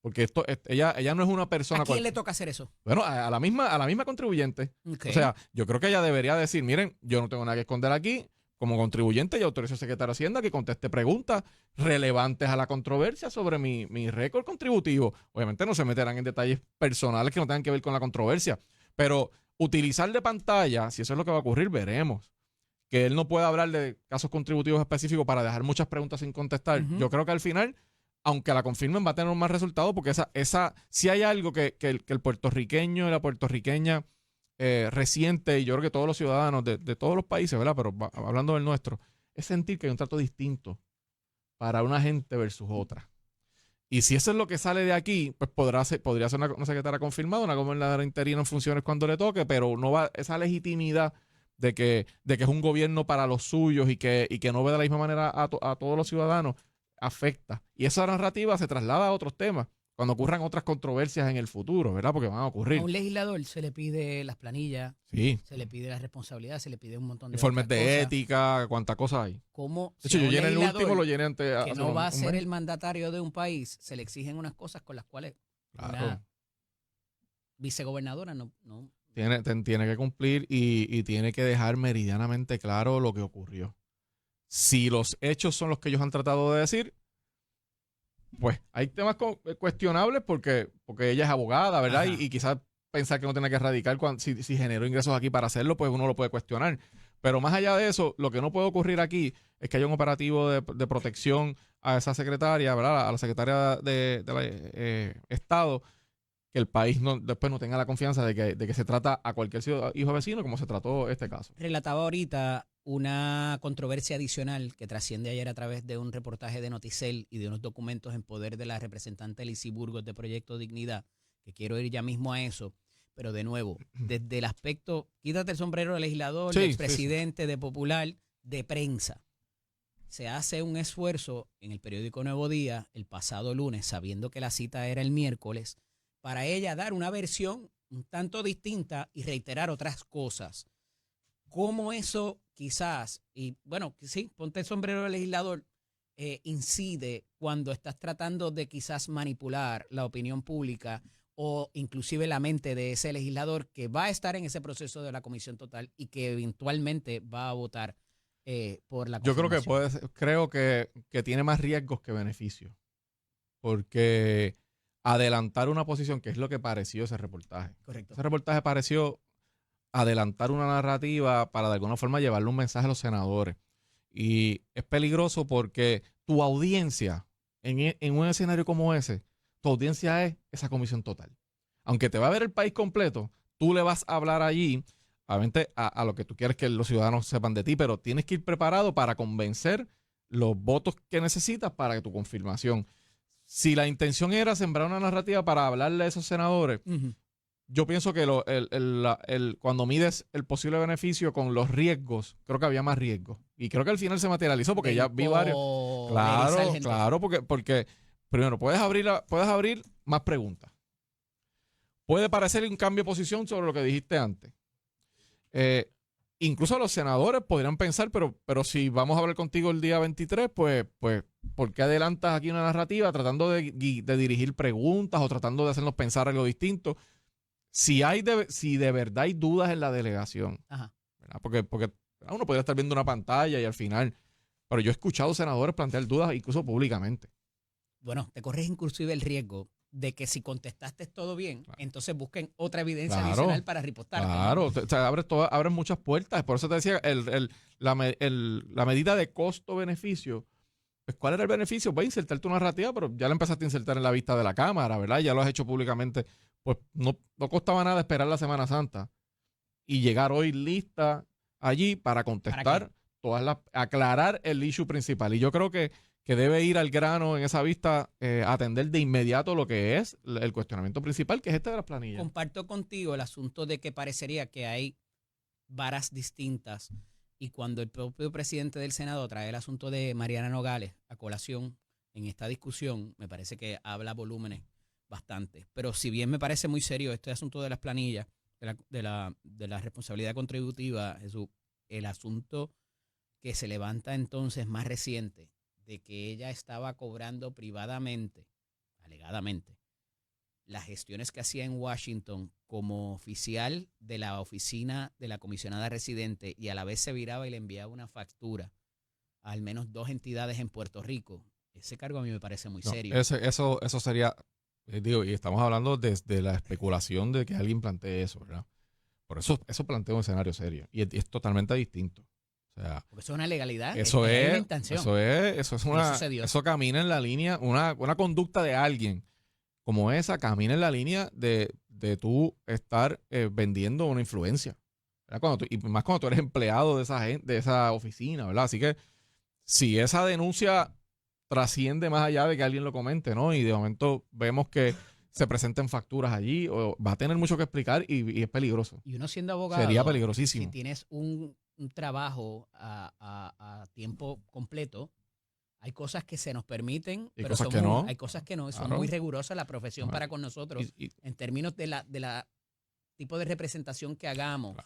Porque ella no es una persona... ¿A quién le toca hacer eso? Bueno, a la misma contribuyente. Okay. O sea, yo creo que ella debería decir, miren, yo no tengo nada que esconder aquí. Como contribuyente, yo autorizo al secretario de Hacienda que conteste preguntas relevantes a la controversia sobre mi récord contributivo. Obviamente no se meterán en detalles personales que no tengan que ver con la controversia. Pero utilizar de pantalla, si eso es lo que va a ocurrir, veremos. Que él no pueda hablar de casos contributivos específicos para dejar muchas preguntas sin contestar. Yo creo que al final, aunque la confirmen, va a tener un mal resultado, porque si hay algo que el puertorriqueño y la puertorriqueña reciente, y yo creo que todos los ciudadanos de todos los países, ¿verdad? Pero hablando del nuestro, es sentir que hay un trato distinto para una gente versus otra. Y si eso es lo que sale de aquí, pues podría ser una secretaria confirmada, una gobernadora interina en funciones cuando le toque, pero no va esa legitimidad de que es un gobierno para los suyos y que no ve de la misma manera a todos los ciudadanos, afecta. Y esa narrativa se traslada a otros temas cuando ocurran otras controversias en el futuro, ¿verdad? Porque van a ocurrir. A un legislador se le pide las planillas, sí, se le pide la responsabilidad, se le pide un montón de informes de cosas. ética, cuántas cosas hay. ¿Cómo? De hecho, yo llené el último, lo llené antes. Que no va a ser el mandatario de un país, se le exigen unas cosas con las cuales una vicegobernadora no. Tiene que cumplir y tiene que dejar meridianamente claro lo que ocurrió. Si los hechos son los que ellos han tratado de decir, pues hay temas cuestionables porque ella es abogada, ¿verdad? Y quizás pensar que no tiene que radicar si generó ingresos aquí para hacerlo, pues uno lo puede cuestionar. Pero más allá de eso, lo que no puede ocurrir aquí es que haya un operativo de protección a esa secretaria, ¿verdad? A la secretaria de Estado, que el país después no tenga la confianza de que se trata a cualquier hijo vecino como se trató este caso. Relataba ahorita una controversia adicional que trasciende ayer a través de un reportaje de Noticel y de unos documentos en poder de la representante Lizy Burgos de Proyecto Dignidad, que quiero ir ya mismo a eso, pero de nuevo, desde el aspecto, quítate el sombrero de legislador, de expresidente, de popular, de prensa. Se hace un esfuerzo en el periódico Nuevo Día el pasado lunes, sabiendo que la cita era el miércoles, para ella dar una versión un tanto distinta y reiterar otras cosas. ¿Cómo eso quizás, y bueno, sí, ponte el sombrero del legislador, incide cuando estás tratando de quizás manipular la opinión pública o inclusive la mente de ese legislador que va a estar en ese proceso de la comisión total y que eventualmente va a votar por la confirmación? Yo creo que tiene más riesgos que beneficios, porque adelantar una posición, que es lo que pareció ese reportaje. Correcto. Ese reportaje pareció adelantar una narrativa para de alguna forma llevarle un mensaje a los senadores. Y es peligroso porque tu audiencia, en un escenario como ese, tu audiencia es esa comisión total. Aunque te va a ver el país completo, tú le vas a hablar allí, obviamente, a lo que tú quieres que los ciudadanos sepan de ti, pero tienes que ir preparado para convencer los votos que necesitas para tu confirmación. Si la intención era sembrar una narrativa para hablarle a esos senadores, yo pienso que cuando mides el posible beneficio con los riesgos, creo que había más riesgos. Y creo que al final se materializó porque ya vi varios. Claro, porque primero, puedes abrir más preguntas. Puede parecer un cambio de posición sobre lo que dijiste antes. incluso los senadores podrían pensar, pero si vamos a hablar contigo el día 23, pues ¿por qué adelantas aquí una narrativa tratando de dirigir preguntas o tratando de hacernos pensar algo distinto? Si de verdad hay dudas en la delegación, Ajá. ¿verdad? Porque uno podría estar viendo una pantalla y al final, pero yo he escuchado senadores plantear dudas incluso públicamente. Bueno, te corres inclusive el riesgo de que si contestaste todo bien, entonces busquen otra evidencia Claro, adicional para ripostar. Claro, o sea, abres muchas puertas. Por eso te decía, la medida de costo-beneficio, pues ¿cuál era el beneficio? Pues insertar tu narrativa, pero ya la empezaste a insertar en la vista de la Cámara, ¿verdad? Ya lo has hecho públicamente. Pues no costaba nada esperar la Semana Santa y llegar hoy lista allí para contestar aclarar el issue principal. Y yo creo que debe ir al grano en esa vista, atender de inmediato lo que es el cuestionamiento principal, que es este de las planillas. Comparto contigo el asunto de que parecería que hay varas distintas y cuando el propio presidente del Senado trae el asunto de Mariana Nogales a colación en esta discusión, me parece que habla volúmenes bastante. Pero si bien me parece muy serio este asunto de las planillas, de la responsabilidad contributiva, Jesús, el asunto que se levanta entonces más reciente de que ella estaba cobrando privadamente, alegadamente, las gestiones que hacía en Washington como oficial de la oficina de la comisionada residente y a la vez se viraba y le enviaba una factura a al menos 2 entidades en Puerto Rico. Ese cargo a mí me parece muy serio. Eso sería, digo, y estamos hablando desde la especulación de que alguien plantee eso, ¿verdad? Por eso plantea un escenario serio y es totalmente distinto. O sea, porque eso es una legalidad. Eso camina en la línea, una conducta de alguien como esa camina en la línea de tú estar vendiendo una influencia, ¿verdad? Y más cuando tú eres empleado de esa oficina, ¿verdad? Así que si esa denuncia trasciende más allá de que alguien lo comente, ¿no? Y de momento vemos que se presenten facturas allí, o va a tener mucho que explicar y es peligroso. Y uno siendo abogado, sería peligrosísimo. Si tienes un trabajo a tiempo completo, hay cosas que se nos permiten, pero hay cosas que no. Son muy rigurosas la profesión para con nosotros en términos de la tipo de representación que hagamos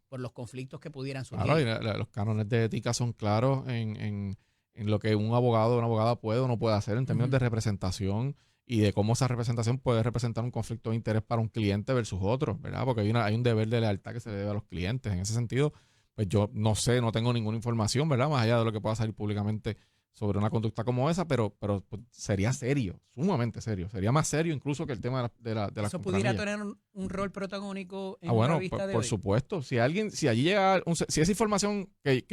por los conflictos que pudieran surgir. Claro, y los cánones de ética son claros en lo que un abogado o una abogada puede o no puede hacer en términos de representación y de cómo esa representación puede representar un conflicto de interés para un cliente versus otro, ¿verdad? Porque hay un deber de lealtad que se le debe a los clientes. En ese sentido, pues yo no sé, no tengo ninguna información, ¿verdad? Más allá de lo que pueda salir públicamente sobre una conducta como esa, pero pues, sería serio, sumamente serio. Sería más serio incluso que el tema de la ¿Eso pudiera tener un rol protagónico en una revista de por hoy? Supuesto. Si allí llega, si esa información que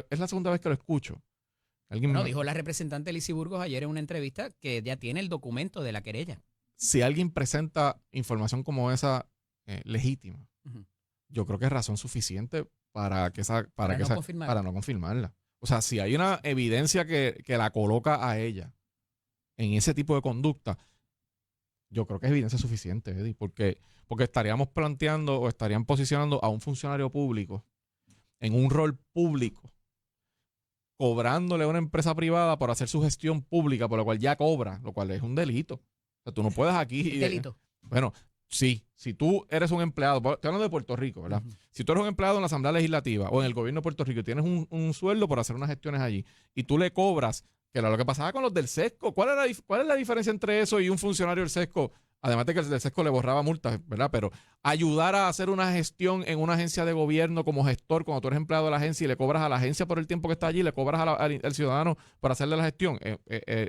es la segunda vez que lo escucho. Dijo la representante Lizy Burgos ayer en una entrevista que ya tiene el documento de la querella. Si alguien presenta información como esa legítima, yo creo que es razón suficiente para no confirmarla. O sea, si hay una evidencia que la coloca a ella en ese tipo de conducta, yo creo que es evidencia suficiente, Eddie, porque estaríamos planteando o estarían posicionando a un funcionario público en un rol público, cobrándole a una empresa privada por hacer su gestión pública, por lo cual ya cobra, lo cual es un delito. O sea, tú no puedes aquí... ¿Es delito? Bueno, sí. Si tú eres un empleado, estoy hablando de Puerto Rico, ¿verdad? Si tú eres un empleado en la Asamblea Legislativa o en el gobierno de Puerto Rico y tienes un sueldo por hacer unas gestiones allí y tú le cobras, que era lo que pasaba con los del SESCO, ¿cuál es la diferencia entre eso y un funcionario del SESCO? Además de que el del SESCO le borraba multas, ¿verdad? Pero ayudar a hacer una gestión en una agencia de gobierno como gestor, cuando tú eres empleado de la agencia y le cobras a la agencia por el tiempo que está allí, le cobras al ciudadano por hacerle la gestión,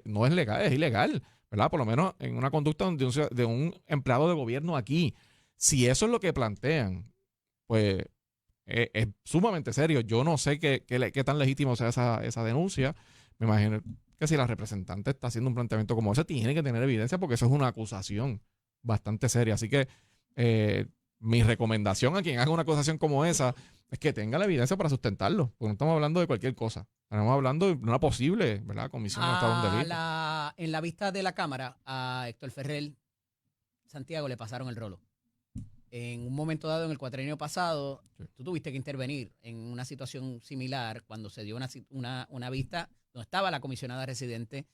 no es legal, es ilegal, ¿verdad? Por lo menos en una conducta de un empleado de gobierno aquí. Si eso es lo que plantean, pues es sumamente serio. Yo no sé qué tan legítimo sea esa denuncia. Me imagino que si la representante está haciendo un planteamiento como ese, tiene que tener evidencia porque eso es una acusación bastante seria. Así que mi recomendación a quien haga una acusación como esa es que tenga la evidencia para sustentarlo. Porque no estamos hablando de cualquier cosa. Estamos hablando de una posible, ¿verdad?, comisión de Estado de un delito. En la vista de la Cámara, a Héctor Ferrer Santiago le pasaron el rolo. en un momento dado en el cuatrienio pasado, tú tuviste que intervenir en una situación similar cuando se dio una vista donde estaba la comisionada residente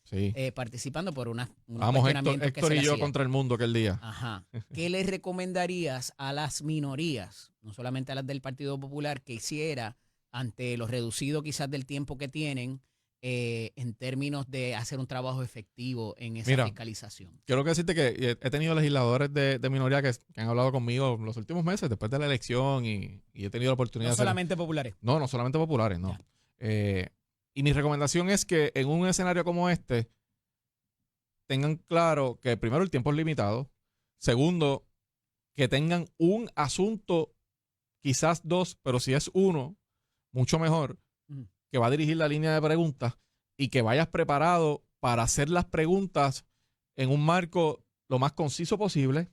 participando por unos cuestionamientos Héctor que se y le yo hacían. contra el mundo aquel día. Ajá. ¿Qué le recomendarías a las minorías, no solamente a las del Partido Popular, que hiciera ante lo reducido quizás del tiempo que tienen en términos de hacer un trabajo efectivo en esa fiscalización? Quiero decirte que he tenido legisladores de minoría que han hablado conmigo los últimos meses después de la elección y he tenido la oportunidad No solamente populares. No solamente populares, no. Y mi recomendación es que en un escenario como este tengan claro que primero el tiempo es limitado, segundo, que tengan un asunto, quizás dos, pero si es uno, mucho mejor, que va a dirigir la línea de preguntas y que vayas preparado para hacer las preguntas en un marco lo más conciso posible,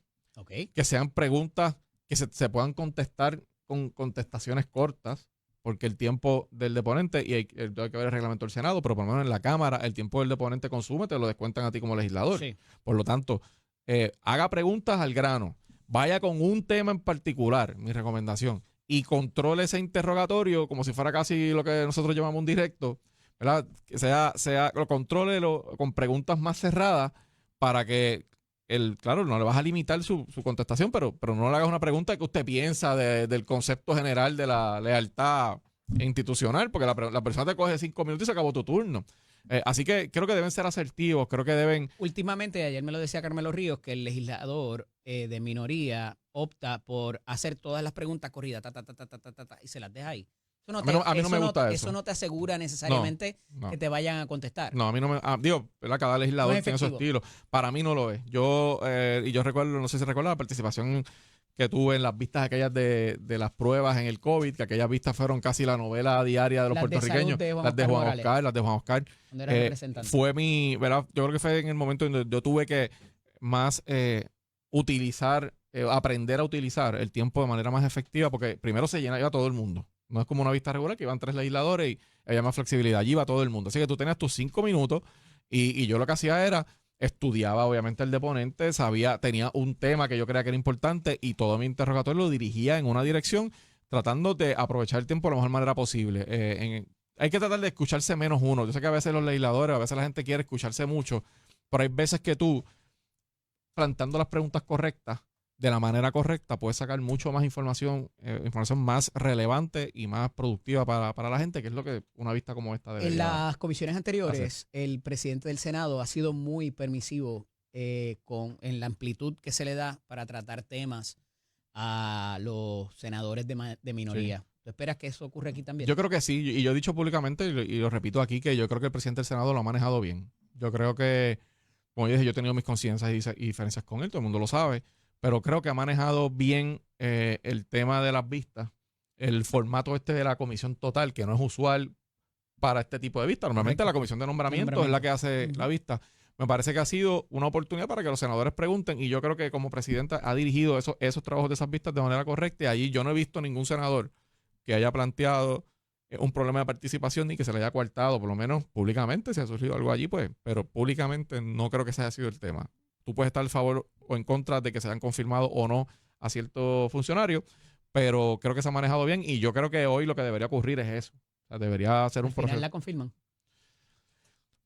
que sean preguntas que se puedan contestar con contestaciones cortas, porque el tiempo del deponente, y hay que ver el reglamento del Senado, pero por lo menos en la Cámara, el tiempo del deponente consume, te lo descuentan a ti como legislador. Sí. Por lo tanto, haga preguntas al grano, vaya con un tema en particular, mi recomendación, y controle ese interrogatorio como si fuera casi lo que nosotros llamamos un directo, ¿verdad? Que contrólelo con preguntas más cerradas para que claro, no le vas a limitar su contestación, pero no le hagas una pregunta que usted piensa del concepto general de la lealtad institucional, porque la persona te coge 5 minutos y se acabó tu turno. Así que creo que deben ser asertivos, creo que deben... Últimamente, ayer me lo decía Carmelo Ríos, que el legislador de minoría opta por hacer todas las preguntas corridas, y se las deja ahí. A mí no me gusta eso. Eso no te asegura necesariamente que te vayan a contestar. No, a mí no me... ¿verdad? Cada legislador tiene su estilo. Para mí no lo es. Y yo recuerdo, no sé si recuerdas la participación que tuve en las vistas aquellas de las pruebas en el COVID, que aquellas vistas fueron casi la novela diaria de los puertorriqueños. Las de Juan Oscar. Cuando era representante. Fue ¿verdad? Yo creo que fue en el momento en donde yo tuve que más aprender a utilizar el tiempo de manera más efectiva, porque primero se llenaba todo el mundo. No es como una vista regular que iban 3 legisladores y había más flexibilidad. Allí iba todo el mundo. Así que tú tenías tus 5 minutos y yo lo que hacía era estudiaba obviamente el deponente, tenía un tema que yo creía que era importante y todo mi interrogatorio lo dirigía en una dirección tratando de aprovechar el tiempo de la mejor manera posible. Hay que tratar de escucharse menos uno. Yo sé que a veces los legisladores, a veces la gente quiere escucharse mucho, pero hay veces que tú, planteando las preguntas correctas, de la manera correcta, puedes sacar mucho más información más relevante y más productiva para la gente, que es lo que una vista como esta debería. En las comisiones anteriores, el presidente del Senado ha sido muy permisivo en la amplitud que se le da para tratar temas a los senadores de minoría. Sí. ¿Tú esperas que eso ocurra aquí también? Yo creo que sí, y yo he dicho públicamente, y lo repito aquí, que yo creo que el presidente del Senado lo ha manejado bien. Yo creo que, como yo dije, yo he tenido mis conciencias y diferencias con él, todo el mundo lo sabe, pero creo que ha manejado bien el tema de las vistas, el formato de la comisión total, que no es usual para este tipo de vistas. Normalmente la comisión de nombramiento es la que hace la vista. Me parece que ha sido una oportunidad para que los senadores pregunten, y yo creo que como presidenta ha dirigido esos trabajos de esas vistas de manera correcta, y allí yo no he visto ningún senador que haya planteado un problema de participación ni que se le haya coartado, por lo menos públicamente, si ha surgido algo allí, pues, pero públicamente no creo que ese haya sido el tema. Tú puedes estar a favor o en contra de que se hayan confirmado o no a ciertos funcionarios, pero creo que se ha manejado bien y yo creo que hoy lo que debería ocurrir es eso. O sea, debería ser un proceso. ¿La confirman?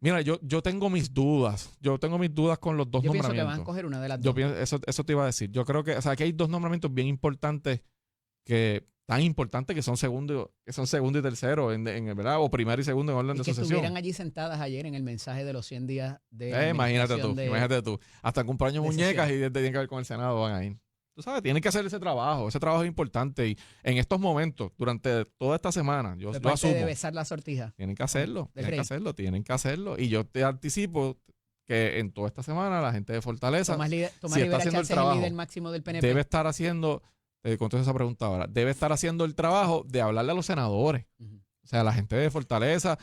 Mira, yo tengo mis dudas. Yo tengo mis dudas con los dos nombramientos. Yo pienso que van a coger una de las dos. Eso te iba a decir. Yo creo que, o sea, aquí hay 2 nombramientos bien importantes tan importantes que son segundo y tercero, ¿verdad? O primero y segundo en orden de sucesión. Que estuvieran allí sentadas ayer en el mensaje de los 100 días de imagínate tú. Hasta el cumpleaños muñecas y tienen que ver con el Senado van a ir. Tú sabes, tienen que hacer ese trabajo. Ese trabajo es importante y en estos momentos, durante toda esta semana, yo asumo. De besar la sortija. Tienen que hacerlo. Y yo te anticipo que en toda esta semana la gente de Fortaleza, si está haciendo el trabajo, el máximo del PNP, debe estar haciendo... Te contesto esa pregunta ahora. Debe estar haciendo el trabajo de hablarle a los senadores. O sea, la gente de Fortaleza.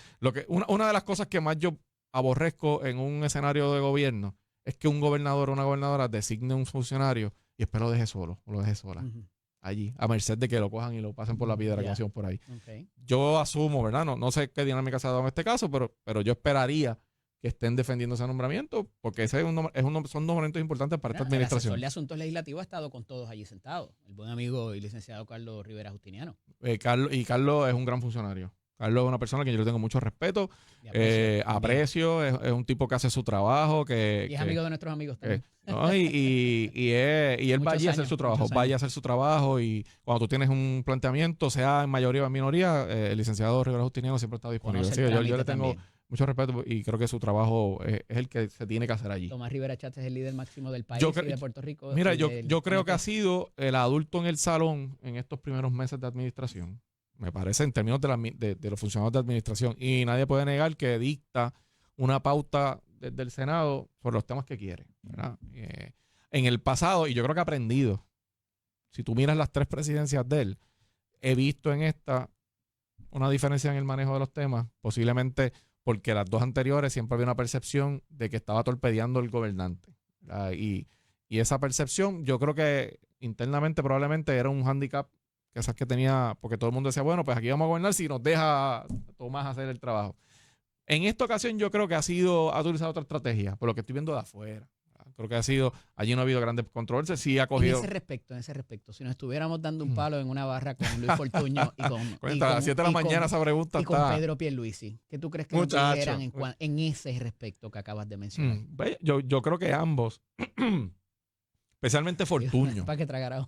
Una de las cosas que más yo aborrezco en un escenario de gobierno es que un gobernador o una gobernadora designe un funcionario y después lo deje solo o lo deje sola. Allí, a merced de que lo cojan y lo pasen por la piedra que hacen por ahí. Yo asumo, ¿verdad? No sé qué dinámica se ha dado en este caso, pero yo esperaría que estén defendiendo ese nombramiento, porque ese son nombramientos importantes para esta administración. El asesor de asuntos legislativos ha estado con todos allí sentados, el buen amigo y licenciado Carlos Rivera Justiniano. Carlos es un gran funcionario. Carlos es una persona que yo le tengo mucho respeto, aprecio, es un tipo que hace su trabajo. Y es amigo de nuestros amigos también. ¿No? Y él vaya a hacer su trabajo, vaya a hacer su trabajo, y cuando tú tienes un planteamiento, sea en mayoría o en minoría, el licenciado Rivera Justiniano siempre está disponible. Así que yo le tengo mucho respeto y creo que su trabajo es el que se tiene que hacer allí. Tomás Rivera Chatz es el líder máximo del país y de Puerto Rico. Mira, yo creo que ha sido el adulto en el salón en estos primeros meses de administración. Me parece, en términos de los funcionarios de administración. Y nadie puede negar que dicta una pauta desde el Senado por los temas que quiere, ¿verdad? En el pasado, y yo creo que ha aprendido, si tú miras las 3 presidencias de él, he visto en esta una diferencia en el manejo de los temas, posiblemente porque las 2 anteriores siempre había una percepción de que estaba torpedeando el gobernante. Y esa percepción, yo creo que internamente probablemente era un hándicap que esas que tenía, porque todo el mundo decía, bueno, pues aquí vamos a gobernar si nos deja Tomás hacer el trabajo. En esta ocasión yo creo que ha utilizado otra estrategia, por lo que estoy viendo de afuera. Creo que allí no ha habido grandes controversias, sí ha cogido... En ese respecto, si nos estuviéramos dando un palo en una barra con Luis Fortuño y con... a las 7 de la mañana esa pregunta y con Pedro Pierluisi, ¿qué tú crees que nos dijeran en ese respecto que acabas de mencionar? Yo creo que ambos, especialmente Fortuño. Para que tragara.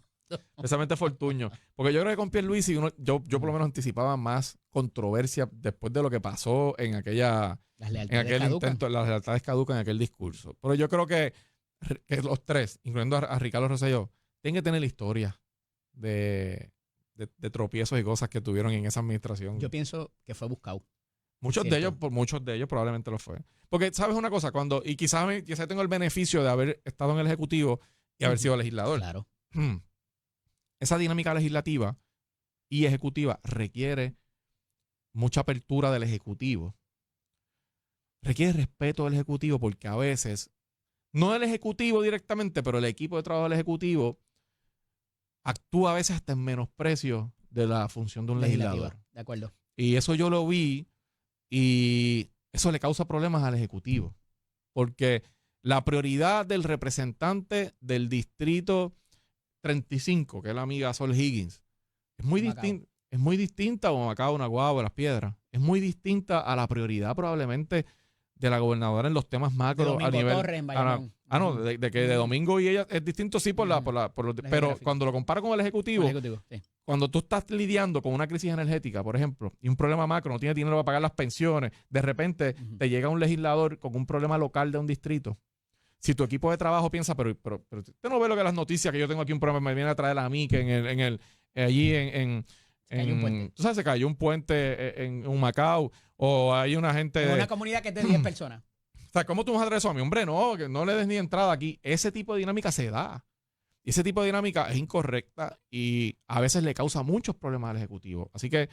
Especialmente Fortuño. Porque yo creo que con Pierluisi yo por lo menos anticipaba más controversia después de lo que pasó en aquel intento, las lealtades caducas en aquel discurso. Pero yo creo que los 3, incluyendo a Ricardo Rosselló, tienen que tener la historia de tropiezos y cosas que tuvieron en esa administración. Yo pienso que fue buscado. Muchos de ellos probablemente lo fue. Porque, ¿sabes una cosa? Quizás tengo el beneficio de haber estado en el Ejecutivo y haber sido legislador. Claro. Esa dinámica legislativa y ejecutiva requiere mucha apertura del Ejecutivo. Requiere respeto del Ejecutivo porque a veces, no del Ejecutivo directamente, pero el equipo de trabajo del Ejecutivo actúa a veces hasta en menosprecio de la función de un legislador. De acuerdo. Y eso yo lo vi y eso le causa problemas al Ejecutivo. Porque la prioridad del representante del distrito 35, que es la amiga Sol Higgins, es muy distinta a Humacao, Naguabo, Las Piedras. Es muy distinta a la prioridad probablemente de la gobernadora en los temas macro a nivel... Torres en Bayamón. De que de Domingo y ella es distinto, sí, pero cuando lo compara con el Ejecutivo, sí. Cuando tú estás lidiando con una crisis energética, por ejemplo, y un problema macro, no tienes dinero para pagar las pensiones, de repente te llega un legislador con un problema local de un distrito. Si tu equipo de trabajo piensa, pero usted no ve lo que las noticias que yo tengo aquí un problema me viene a traer a mí, que tú sabes, se cayó un puente en Humacao, o hay una gente... En una comunidad que es de 10 personas. O sea, ¿cómo tú vas a traer eso a mí? Hombre, no, que no le des ni entrada aquí. Ese tipo de dinámica se da. Y ese tipo de dinámica es incorrecta y a veces le causa muchos problemas al Ejecutivo. Así que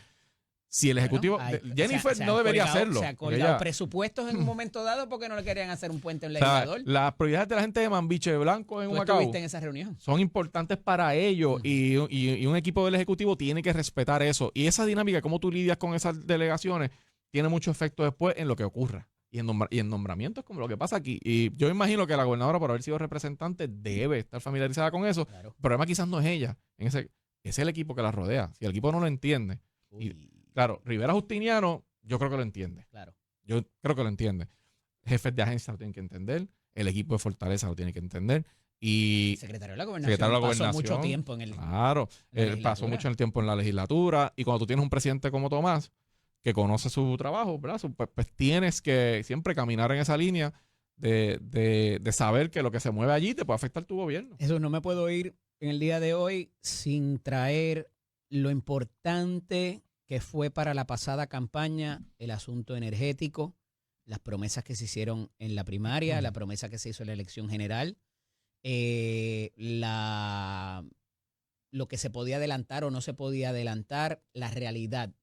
si el Ejecutivo... Jennifer no debería hacerlo. Se acordado presupuestos en un momento dado porque no le querían hacer un puente a un legislador. Las prioridades de la gente de Mambiche Blanco en Humacao estuviste en esa reunión. Son importantes para ellos y un equipo del Ejecutivo tiene que respetar eso. Y esa dinámica, cómo tú lidias con esas delegaciones, tiene mucho efecto después en lo que ocurra. Y en nombramientos como lo que pasa aquí. Y yo imagino que la gobernadora, por haber sido representante, debe estar familiarizada con eso. Claro. El problema quizás no es ella. Es el equipo que la rodea. Si el equipo no lo entiende. Claro, Rivera Justiniano, yo creo que lo entiende. Claro. Yo creo que lo entiende. Jefes de agencia lo tienen que entender. El equipo de Fortaleza lo tiene que entender. Y el secretario de la Gobernación pasó mucho tiempo en el... Claro, pasó mucho el tiempo en la legislatura. Y cuando tú tienes un presidente como Tomás, que conoce su trabajo, ¿verdad? Pues tienes que siempre caminar en esa línea de saber que lo que se mueve allí te puede afectar tu gobierno. Eso no me puedo ir en el día de hoy sin traer lo importante que fue para la pasada campaña el asunto energético, las promesas que se hicieron en la primaria, la promesa que se hizo en la elección general, lo que se podía adelantar o no se podía adelantar, la realidad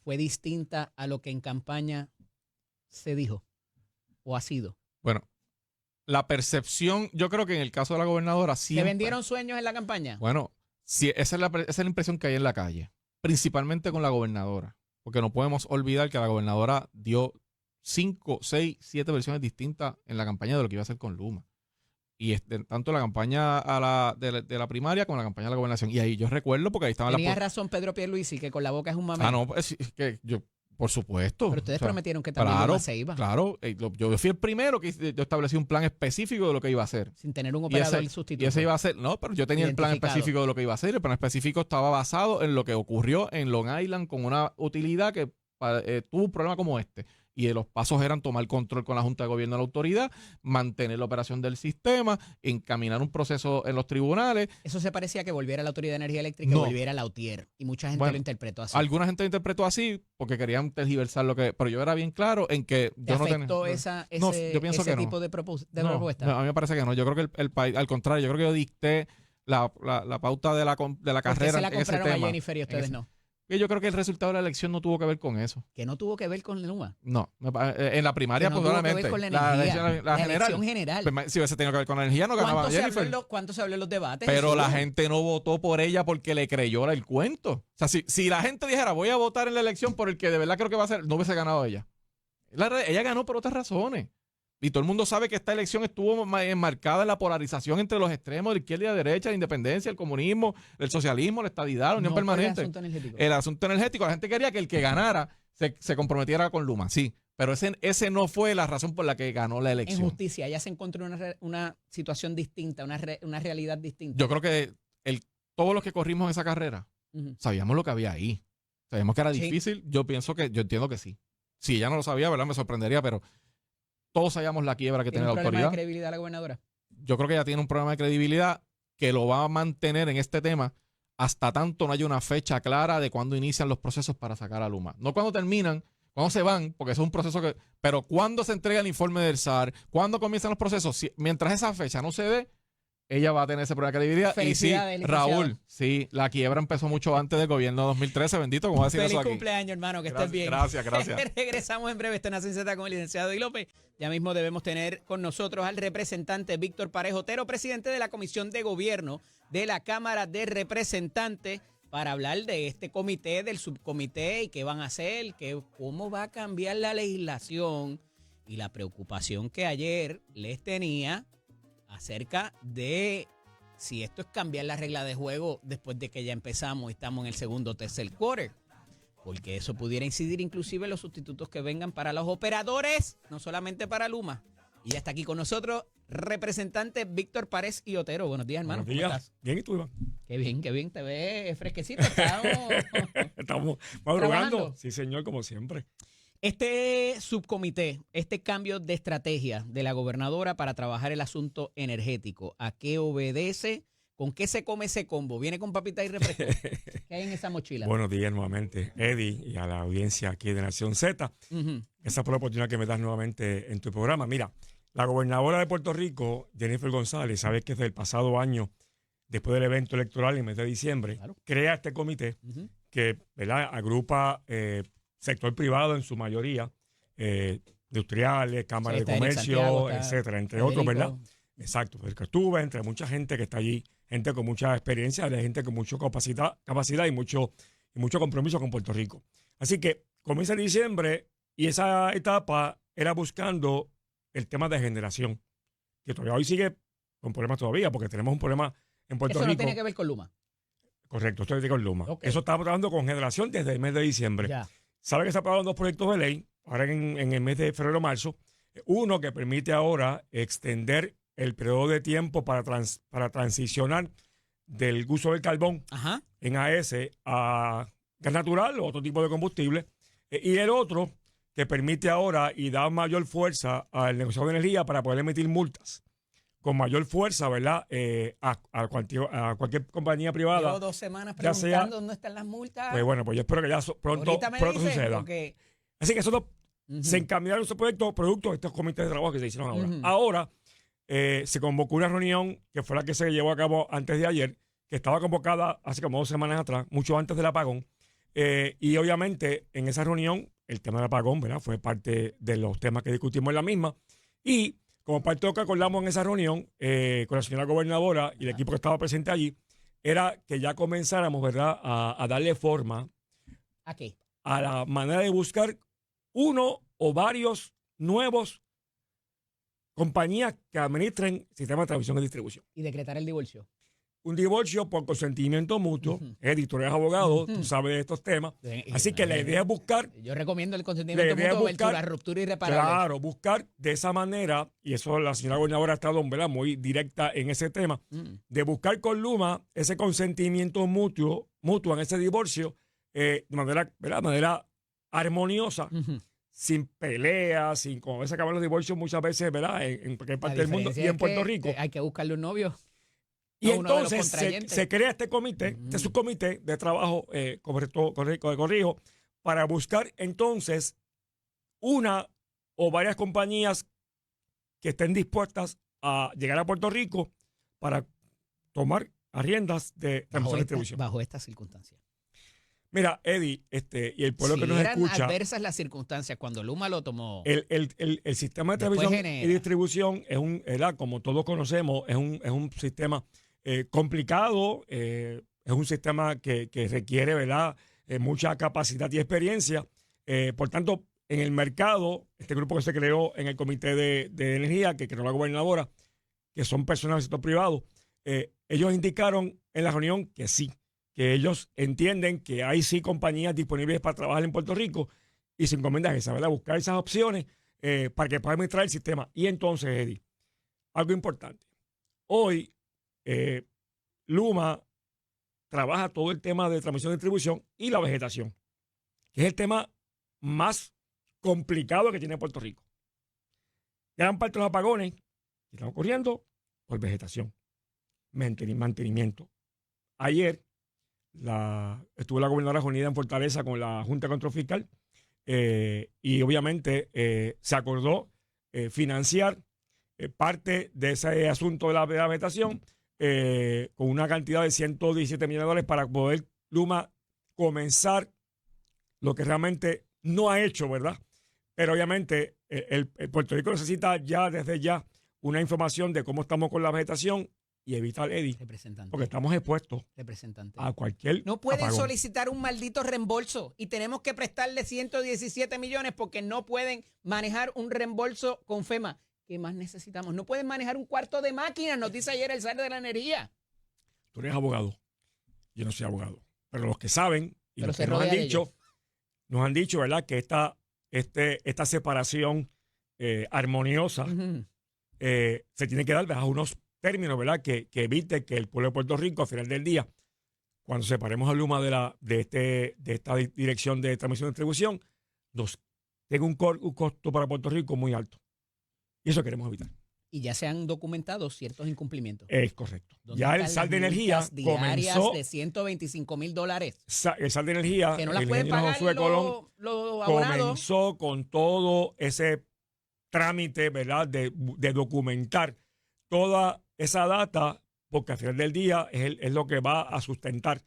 fue distinta a lo que en campaña se dijo o ha sido. Bueno, la percepción, yo creo que en el caso de la gobernadora siempre... ¿Se vendieron sueños en la campaña? Bueno, sí, esa es la impresión que hay en la calle, principalmente con la gobernadora, porque no podemos olvidar que la gobernadora dio 5, 6, 7 versiones distintas en la campaña de lo que iba a hacer con Luma. Y tanto la campaña de la primaria como la campaña de la gobernación. Y ahí yo recuerdo, porque ahí estaban las... Tenía razón Pedro Pierluisi, que con la boca es un mamey. Ah, no, es que yo, por supuesto. Pero ustedes prometieron que también Luma se iba. Claro, yo fui el primero que yo establecí un plan específico de lo que iba a hacer. Sin tener un operador sustituto. Y ese iba a ser, no, pero yo tenía el plan específico de lo que iba a hacer. El plan específico estaba basado en lo que ocurrió en Long Island con una utilidad que tuvo un problema como este. Y los pasos eran tomar control con la Junta de Gobierno de la autoridad, mantener la operación del sistema, encaminar un proceso en los tribunales. Eso se parecía a que volviera la Autoridad de Energía Eléctrica y volviera la UTIER. Y mucha gente lo interpretó así. Alguna gente lo interpretó así porque querían tergiversar lo que... Pero yo era bien claro en que yo no tenía... ese tipo de propuesta? No, a mí me parece que no. Yo creo que el país... Al contrario, yo creo que yo dicté la pauta de la carrera. Se la compraron a Jennifer y ustedes no. Y yo creo que el resultado de la elección no tuvo que ver con eso. ¿Que no tuvo que ver con Luma? No. En la primaria, no probablemente. Tuvo que ver con la energía. La elección general. Pues, si hubiese tenido que ver con la energía, no ganaba Jennifer. ¿Cuánto se habló en los debates? Pero la gente no votó por ella porque le creyó el cuento. O sea, si la gente dijera, voy a votar en la elección por el que de verdad creo que va a ser, no hubiese ganado ella. Ella ganó por otras razones. Y todo el mundo sabe que esta elección estuvo enmarcada en la polarización entre los extremos de izquierda y de derecha, la independencia, el comunismo, el socialismo, la estadidad, la unión permanente. El asunto energético. La gente quería que el que ganara se comprometiera con Luma, sí. Pero ese no fue la razón por la que ganó la elección. En justicia, ya se encontró una situación distinta, una realidad distinta. Yo creo que todos los que corrimos esa carrera sabíamos lo que había ahí. Sabíamos que era difícil. Yo entiendo que sí. Si ella no lo sabía, ¿verdad? Me sorprendería, pero todos sabíamos la quiebra que tiene la autoridad. ¿Tiene un problema de credibilidad la gobernadora? Yo creo que ella tiene un problema de credibilidad que lo va a mantener en este tema hasta tanto no haya una fecha clara de cuándo inician los procesos para sacar a Luma. No cuando terminan, cuando se van, porque eso es un proceso que... Pero cuando se entrega el informe del SAR, cuando comienzan los procesos, mientras esa fecha no se dé, ella va a tener ese problema de credibilidad. Y sí, Raúl, sí, la quiebra empezó mucho antes del gobierno de 2013, bendito, ¿cómo va a decir eso aquí? Feliz cumpleaños, hermano, que estés bien. Gracias. Regresamos en breve, esto es Nación Z con el licenciado Y López. Ya mismo debemos tener con nosotros al representante Víctor Parejo Otero, presidente de la Comisión de Gobierno de la Cámara de Representantes, para hablar de este comité, del subcomité y qué van a hacer, cómo va a cambiar la legislación y la preocupación que ayer les tenía acerca de si esto es cambiar la regla de juego después de que ya empezamos y estamos en el segundo o tercer quarter. Porque eso pudiera incidir inclusive en los sustitutos que vengan para los operadores, no solamente para Luma. Y ya está aquí con nosotros, representante Víctor Párez y Otero. Buenos días, hermano. Buenos días. ¿Cómo estás? Bien, ¿y tú, Iván? Qué bien. Te ves fresquecito. Estamos madrugando. Sí, señor, como siempre. Este subcomité, este cambio de estrategia de la gobernadora para trabajar el asunto energético, ¿a qué obedece? ¿Con qué se come ese combo? ¿Viene con papita y refresco? ¿Qué hay en esa mochila? Buenos días nuevamente, Eddie, y a la audiencia aquí de Nación Z. Esa fue la oportunidad que me das nuevamente en tu programa. Mira, la gobernadora de Puerto Rico, Jennifer González, sabes que desde el pasado año, después del evento electoral en el mes de diciembre, crea este comité que, ¿verdad?, agrupa sector privado en su mayoría, industriales, cámaras de comercio, etcétera, entre otros, ¿verdad? Exacto, porque estuve entre mucha gente que está allí, gente con mucha experiencia, gente con mucha capacidad y mucho compromiso con Puerto Rico. Así que comienza en diciembre y esa etapa era buscando el tema de generación, que todavía hoy sigue con problemas todavía, porque tenemos un problema en Puerto Rico. Eso no tiene que ver con Luma. Correcto, esto tiene que ver con Luma. Okay. Eso estamos trabajando con generación desde el mes de diciembre. Ya. Sabe que se aprobaron 2 proyectos de ley, ahora en el mes de febrero o marzo. Uno que permite ahora extender el periodo de tiempo para transicionar del uso del carbón en AES a gas natural o otro tipo de combustible. Y el otro que permite ahora y da mayor fuerza al negociador de energía para poder emitir multas con mayor fuerza, ¿verdad? A cualquier compañía privada. Llevo 2 semanas preguntando dónde están las multas. Pues bueno, pues yo espero que ya pronto suceda. Porque... Así que eso se encaminaron esos proyectos producto de estos comités de trabajo que se hicieron ahora. Ahora se convocó una reunión que fue la que se llevó a cabo antes de ayer, que estaba convocada hace como 2 semanas atrás, mucho antes del apagón. Y obviamente en esa reunión el tema del apagón, ¿verdad?, fue parte de los temas que discutimos en la misma. Y como parte de lo que acordamos en esa reunión con la señora gobernadora y el equipo que estaba presente allí, era que ya comenzáramos, ¿verdad?, a darle forma ¿a qué? A la manera de buscar uno o varios nuevos compañías que administren sistemas de transmisión y distribución. Y decretar el divorcio. Un divorcio por consentimiento mutuo. Eddie, tú eres abogado, tú sabes de estos temas. Así que la idea es buscar. Yo recomiendo el consentimiento mutuo versus la ruptura irreparable. Claro, buscar de esa manera, y eso la señora gobernadora ha estado, ¿verdad?, muy directa en ese tema, de buscar con Luma ese consentimiento mutuo en ese divorcio de manera, ¿verdad?, manera armoniosa, sin peleas, sin como a veces acaban los divorcios muchas veces, ¿verdad?, en cualquier parte del mundo y en Puerto Rico. Hay que buscarle un novio. Y entonces se crea este comité, este subcomité de trabajo, corrijo, para buscar entonces una o varias compañías que estén dispuestas a llegar a Puerto Rico para tomar riendas de transmisión y distribución. Bajo estas circunstancias. Mira, Eddie, y el pueblo que nos escucha. Eran adversas las circunstancias cuando Luma lo tomó. El sistema de transmisión y distribución era, como todos conocemos, es un sistema complicado, es un sistema que requiere, ¿verdad?, mucha capacidad y experiencia. Por tanto, en el mercado, este grupo que se creó en el Comité de Energía, que creó la gobernadora, que son personas del sector privado, ellos indicaron en la reunión que sí, que ellos entienden que hay sí compañías disponibles para trabajar en Puerto Rico y se encomiendan a esa, ¿verdad?, buscar esas opciones para que puedan administrar el sistema. Y entonces, Eddie, algo importante. Hoy, Luma trabaja todo el tema de transmisión y distribución y la vegetación, que es el tema más complicado que tiene Puerto Rico. Gran parte de los apagones están ocurriendo por vegetación, mantenimiento. Ayer estuvo la gobernadora reunida en Fortaleza con la Junta de Control Fiscal y obviamente se acordó financiar parte de ese asunto de la vegetación con una cantidad de $117 millones para poder Luma comenzar lo que realmente no ha hecho, ¿verdad? Pero obviamente el Puerto Rico necesita desde ya una información de cómo estamos con la vegetación y evitar, Eddie, porque estamos expuestos a cualquier No pueden apagón. solicitar un maldito reembolso y tenemos que prestarle 117 millones porque no pueden manejar un reembolso con FEMA. ¿Qué más necesitamos? No pueden manejar un cuarto de máquinas, nos dice ayer el SAR de la energía. Tú eres abogado, yo no soy abogado, pero los que saben y los que nos han dicho, ¿verdad?, que esta separación armoniosa se tiene que dar bajo unos términos, ¿verdad?, que evite que el pueblo de Puerto Rico, al final del día, cuando separemos a Luma de esta dirección de transmisión y distribución, nos tenga un costo para Puerto Rico muy alto. Y eso queremos evitar. Y ya se han documentado ciertos incumplimientos. Es correcto. Ya el SAR de Energía comenzó de $125,000. El SAR de Energía, que no las pueden pagar los abonados. Comenzó con todo ese trámite, ¿verdad?, de documentar toda esa data, porque al final del día es lo que va a sustentar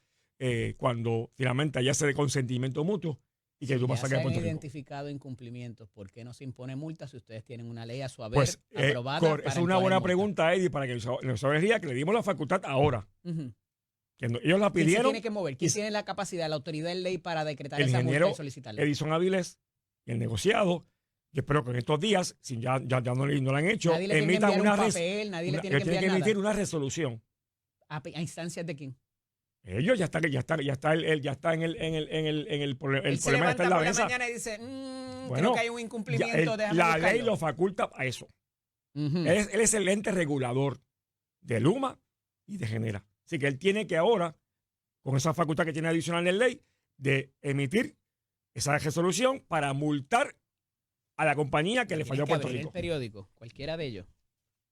cuando finalmente haya ese consentimiento mutuo y que tú vas a sacar a Puerto Rico. Se han identificado incumplimientos. ¿Por qué no se impone multa si ustedes tienen una ley a su haber aprobada? Esa es una buena pregunta, Eddie, para que nos energía que le dimos la facultad ahora. Que ellos la pidieron. ¿Quién se tiene que mover? ¿Quién tiene la capacidad, la autoridad en ley para decretar esa multa y solicitarla? Edison Avilés, el negociado. Yo espero que en estos días, si ya no lo han hecho, emitan nadie le tiene que emitir una resolución. ¿A instancias de quién? Ellos ya está en el problema está en la mesa. Mañana y dice, creo que hay un incumplimiento. La ley lo faculta a eso. Él es el ente regulador de Luma y de Genera. Así que él tiene que ahora, con esa facultad que tiene adicional en la ley, de emitir esa resolución para multar a la compañía que le falló a Puerto Rico. El periódico, cualquiera de ellos,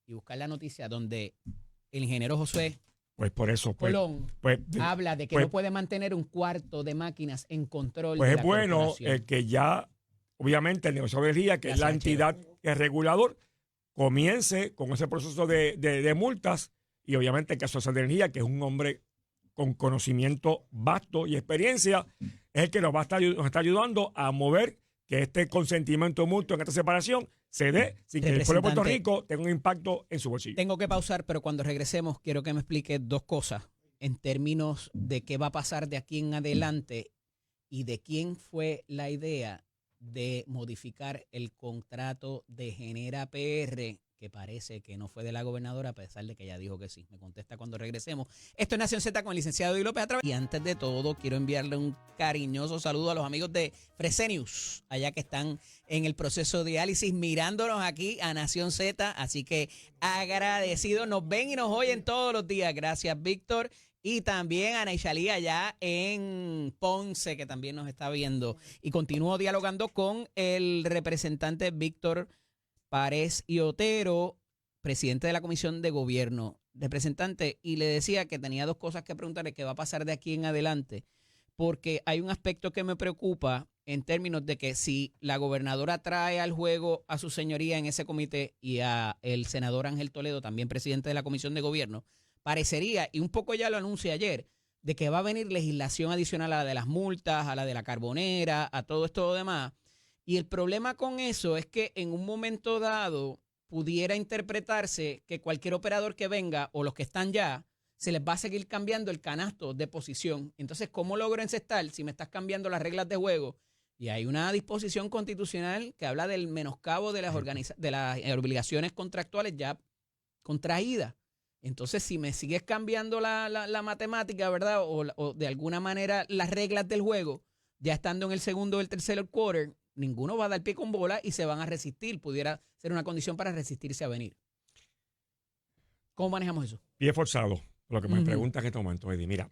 y buscar la noticia donde el ingeniero Josué Colón habla de que no puede mantener un cuarto de máquinas en control de la corporación. Pues es bueno que ya, obviamente, el negocio de energía, que es la entidad que es regulador, comience con ese proceso de multas y obviamente que Asociación de Energía, que es un hombre con conocimiento vasto y experiencia, es el que nos está ayudando a mover que este consentimiento mutuo en esta separación se dé sin que el pueblo de Puerto Rico tenga un impacto en su bolsillo. Tengo que pausar, pero cuando regresemos quiero que me explique dos cosas en términos de qué va a pasar de aquí en adelante y de quién fue la idea de modificar el contrato de Genera PR, que parece que no fue de la gobernadora, a pesar de que ella dijo que sí. Me contesta cuando regresemos. Esto es Nación Z con el licenciado Eddie López a través. Y antes de todo, quiero enviarle un cariñoso saludo a los amigos de Fresenius, allá que están en el proceso de diálisis, mirándonos aquí a Nación Z. Así que agradecidos. Nos ven y nos oyen todos los días. Gracias, Víctor. Y también a Naishalí allá en Ponce, que también nos está viendo. Y continúo dialogando con el representante Víctor Párez y Otero, presidente de la Comisión de Gobierno. Representante, y le decía que tenía dos cosas que preguntarle, qué va a pasar de aquí en adelante, porque hay un aspecto que me preocupa en términos de que si la gobernadora trae al juego a su señoría en ese comité y a el senador Ángel Toledo, también presidente de la Comisión de Gobierno, parecería, y un poco ya lo anuncia ayer, de que va a venir legislación adicional a la de las multas, a la de la carbonera, a todo esto demás. Y el problema con eso es que en un momento dado pudiera interpretarse que cualquier operador que venga o los que están ya, se les va a seguir cambiando el canasto de posición. Entonces, ¿cómo logro encestar si me estás cambiando las reglas de juego? Y hay una disposición constitucional que habla del menoscabo de las obligaciones contractuales ya contraídas. Entonces, si me sigues cambiando la matemática, ¿verdad? O de alguna manera las reglas del juego, ya estando en el segundo o el tercer quarter, ninguno va a dar pie con bola y se van a resistir. Pudiera ser una condición para resistirse a venir. ¿Cómo manejamos eso? Pie forzado, lo que me preguntas en este momento, Eddie. Mira,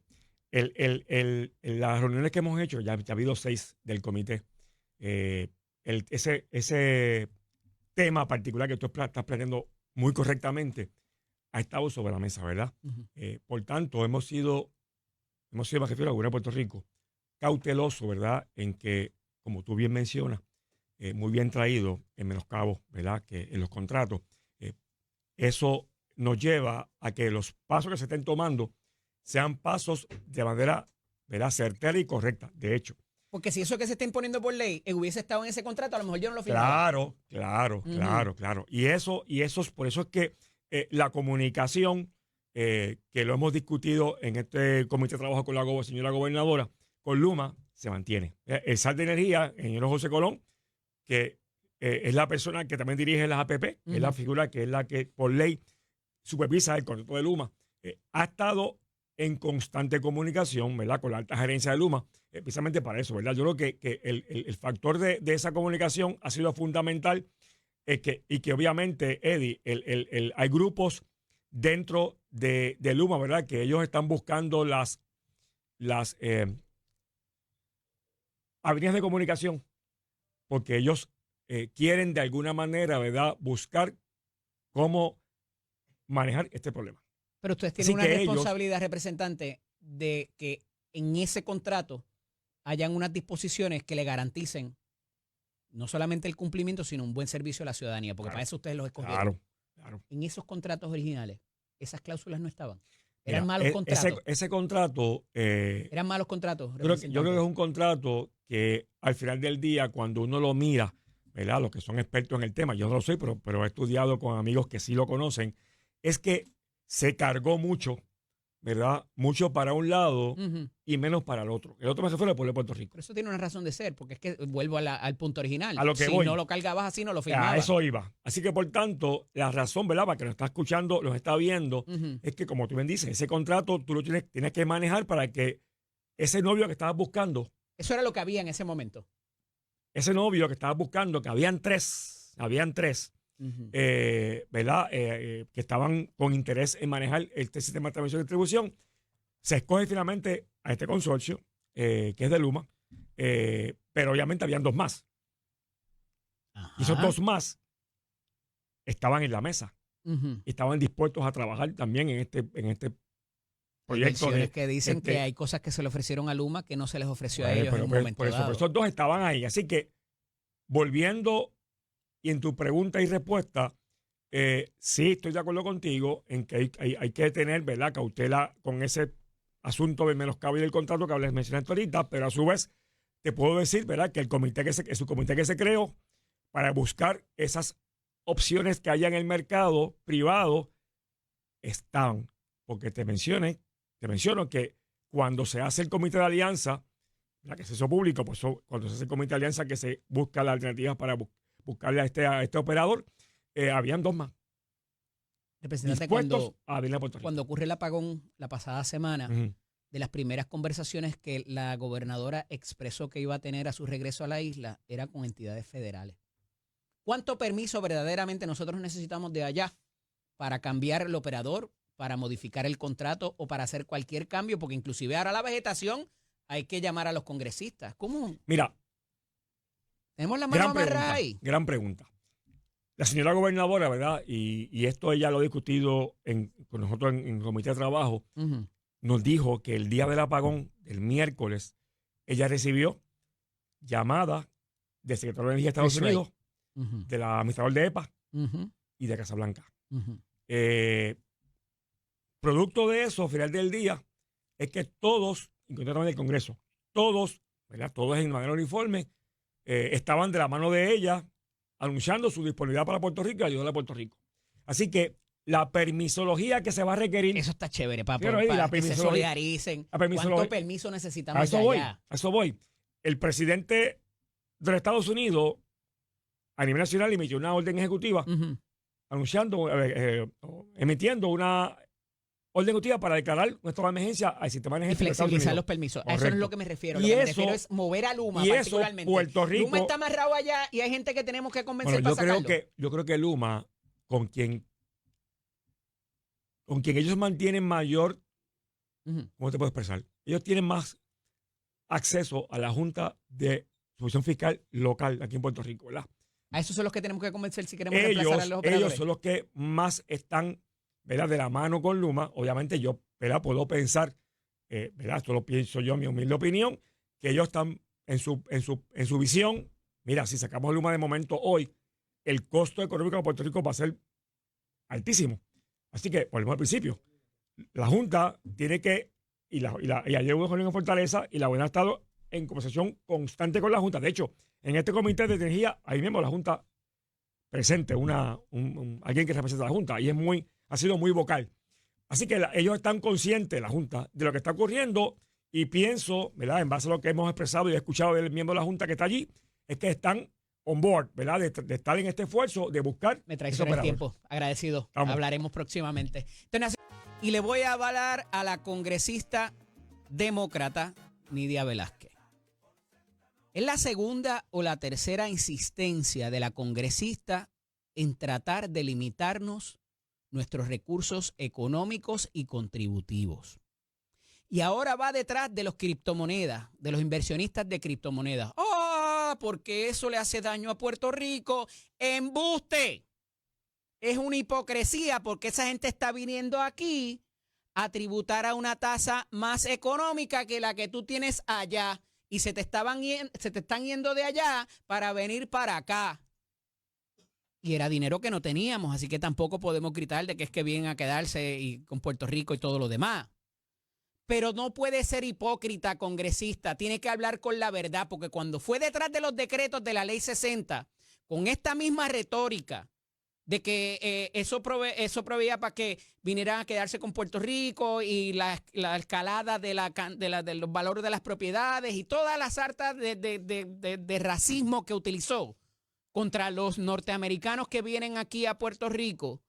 las reuniones que hemos hecho, ya ha habido 6 del comité. Ese tema particular que tú estás planteando muy correctamente ha estado sobre la mesa, ¿verdad? Por tanto, hemos sido, me refiero al gobierno de Puerto Rico, cauteloso, ¿verdad? En que, como tú bien mencionas, muy bien traído en menoscabo, ¿verdad? Que en los contratos, eso nos lleva a que los pasos que se estén tomando sean pasos de manera, ¿verdad? Certera y correcta, de hecho. Porque si eso que se está imponiendo por ley hubiese estado en ese contrato, a lo mejor yo no lo firmaba. Claro. Y eso por eso es que la comunicación, que lo hemos discutido en este comité de trabajo con la señora gobernadora, con Luma, se mantiene. El SAR de Energía, el ingeniero José Colón, que es la persona que también dirige las APP, es la figura que es la que por ley supervisa el contrato de Luma, ha estado en constante comunicación, ¿verdad?, con la alta gerencia de Luma, precisamente para eso, ¿verdad? Yo creo que el factor de esa comunicación ha sido fundamental, y que obviamente, Eddie, hay grupos dentro de Luma, ¿verdad?, que ellos están buscando las avenidas de comunicación, porque ellos quieren de alguna manera, ¿verdad?, buscar cómo manejar este problema. Pero ustedes tienen una responsabilidad, representante, de que en ese contrato hayan unas disposiciones que le garanticen no solamente el cumplimiento, sino un buen servicio a la ciudadanía, porque para eso ustedes los escogieron. Claro. En esos contratos originales, esas cláusulas no estaban. Eran malos contratos. Ese contrato... eran malos contratos. Yo creo que es un contrato que al final del día, cuando uno lo mira, ¿verdad?, los que son expertos en el tema, yo no lo soy, pero he estudiado con amigos que sí lo conocen, es que se cargó mucho, ¿verdad? Mucho para un lado y menos para el otro. El otro me refiero al pueblo de Puerto Rico. Pero eso tiene una razón de ser, porque es que vuelvo al punto original. A lo que si voy. No lo cargabas así, no lo firmabas. A eso iba. Así que, por tanto, la razón, ¿verdad?, para que nos está escuchando, nos está viendo, es que, como tú bien dices, ese contrato tú lo tienes que manejar para que ese novio que estabas buscando... Eso era lo que había en ese momento. Ese novio que estabas buscando, que habían tres, ¿verdad?, que estaban con interés en manejar este sistema de transmisión y distribución, se escoge finalmente a este consorcio, que es de Luma, pero obviamente habían 2 más. Ajá. Y esos 2 más estaban en la mesa. Y estaban dispuestos a trabajar también en este proyecto. Que dicen que hay cosas que se le ofrecieron a Luma que no se les ofreció a ellos en un momento dado. Por esos 2 estaban ahí. Así que, volviendo y en tu pregunta y respuesta, sí estoy de acuerdo contigo en que hay que tener, ¿verdad?, cautela con ese asunto del menoscabo y del contrato que mencionaste ahorita, pero a su vez te puedo decir, ¿verdad?, que es un comité que se creó para buscar esas opciones que haya en el mercado privado están. Porque te menciono que cuando se hace el comité de alianza, la que se hizo público, pues cuando se hace el comité de alianza que se busca las alternativas para buscarle a este operador, habían 2 más Representante, dispuestos a venir a Puerto Rico. cuando ocurre el apagón la pasada semana, Ujú. de las primeras conversaciones que la gobernadora expresó que iba a tener a su regreso a la isla era con entidades federales. ¿Cuánto permiso verdaderamente nosotros necesitamos de allá para cambiar el operador, para modificar el contrato o para hacer cualquier cambio? Porque inclusive ahora la vegetación hay que llamar a los congresistas. ¿Cómo? Mira, Tenemos la mano amarrada ahí. gran pregunta. La señora gobernadora, ¿verdad? Y esto ella lo ha discutido con nosotros en el comité de trabajo, Ujú. nos dijo que el día del apagón, el miércoles, ella recibió llamada del secretario de Energía de Estados Chris Wray. Unidos, Ujú. del administrador de EPA Ujú. y de Casablanca. Ujú. Producto de eso, al final del día, es que todos, incluyendo también el Congreso, todos, ¿verdad? Todos en manera uniforme, estaban de la mano de ella anunciando su disponibilidad para Puerto Rico y ayudar a Puerto Rico. Así que la permisología que se va a requerir, Eso está chévere, para Pero ahí la que se permisología- solidaricen. la permisología- ¿Cuánto permiso a necesitamos eso de voy, allá? a eso voy. El presidente de los Estados Unidos, a nivel nacional, emitió una orden ejecutiva Ujú. anunciando, emitiendo una orden ejecutiva para declarar nuestra emergencia al sistema de Y emergencia de Estados flexibilizar Unidos. los permisos. A eso Correcto. es lo que me refiero. Y Lo que me eso- refiero es mover a Luma y eso, particularmente. Puerto Rico- Luma está amarrado allá y hay gente que tenemos que convencer Bueno, para sacarlo. yo creo que Luma, con quien ellos mantienen mayor, Ujú. ¿cómo te puedo expresar? Ellos tienen más acceso a la Junta de Supervisión Fiscal local aquí en Puerto Rico, ¿verdad? A esos son los que tenemos que convencer si queremos reemplazar a los operadores. Ellos son los que más están, ¿verdad?, de la mano con Luma. Obviamente yo, ¿verdad?, puedo pensar, ¿verdad?, esto lo pienso yo, mi humilde opinión, que ellos están en su visión. Mira, si sacamos Luma de momento hoy, el costo económico de Puerto Rico va a ser altísimo. Así que, volvemos al principio, la Junta tiene que, y ayer hubo reunión en Fortaleza, y la Gobernadora ha estado en conversación constante con la Junta. De hecho, en este comité de energía, ahí mismo la Junta presente, alguien que representa a la Junta, y ha sido muy vocal. Así que ellos están conscientes, la Junta, de lo que está ocurriendo, y pienso, ¿verdad?, en base a lo que hemos expresado y he escuchado del miembro de la Junta que está allí, es que están on board, ¿verdad?, de estar en este esfuerzo de buscar Me ese traiciona el operador. tiempo. Agradecido. Vamos. Hablaremos próximamente. Y le voy a avalar a la congresista demócrata Nidia Velázquez. Es la segunda o la tercera insistencia de la congresista en tratar de limitarnos nuestros recursos económicos y contributivos. Y ahora va detrás de los criptomonedas, de los inversionistas de criptomonedas. ¡Ah! Porque eso le hace daño a Puerto Rico. ¡Embuste! Es una hipocresía porque esa gente está viniendo aquí a tributar a una tasa más económica que la que tú tienes allá. Y se te están yendo de allá para venir para acá. Y era dinero que no teníamos, así que tampoco podemos gritar de que es que vienen a quedarse y con Puerto Rico y todo lo demás. Pero no puede ser hipócrita, congresista. Tiene que hablar con la verdad, porque cuando fue detrás de los decretos de la Ley 60, con esta misma retórica de que eso proveía para que vinieran a quedarse con Puerto Rico y la escalada de los valores de las propiedades y todas las sartas de racismo que utilizó contra los norteamericanos que vienen aquí a Puerto Rico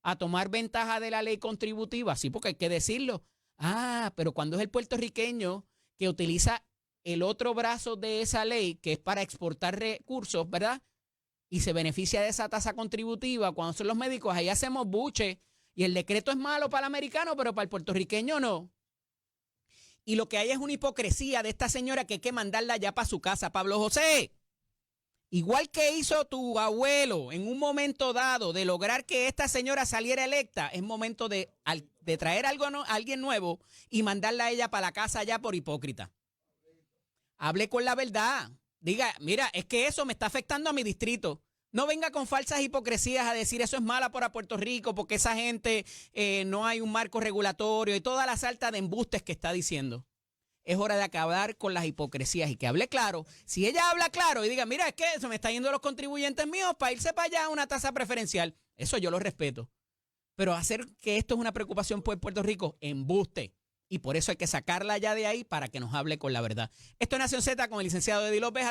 a tomar ventaja de la ley contributiva. Sí, porque hay que decirlo. Ah, pero cuando es el puertorriqueño que utiliza el otro brazo de esa ley, que es para exportar recursos, ¿verdad?, y se beneficia de esa tasa contributiva, cuando son los médicos, ahí hacemos buche. Y el decreto es malo para el americano, pero para el puertorriqueño no. Y lo que hay es una hipocresía de esta señora que hay que mandarla ya para su casa. Pablo José, igual que hizo tu abuelo en un momento dado de lograr que esta señora saliera electa, es momento de traer alguien nuevo y mandarla a ella para la casa ya por hipócrita. Hable con la verdad. Diga, mira, es que eso me está afectando a mi distrito. No venga con falsas hipocresías a decir eso es mala para Puerto Rico porque esa gente no hay un marco regulatorio y toda la salta de embustes que está diciendo. Es hora de acabar con las hipocresías y que hable claro. Si ella habla claro y diga, mira, es que se me está yendo los contribuyentes míos para irse para allá a una tasa preferencial, eso yo lo respeto. Pero hacer que esto es una preocupación por Puerto Rico, embuste. y por eso hay que sacarla ya de ahí para que nos hable con la verdad. Esto es Nación Z con el licenciado Eddie López.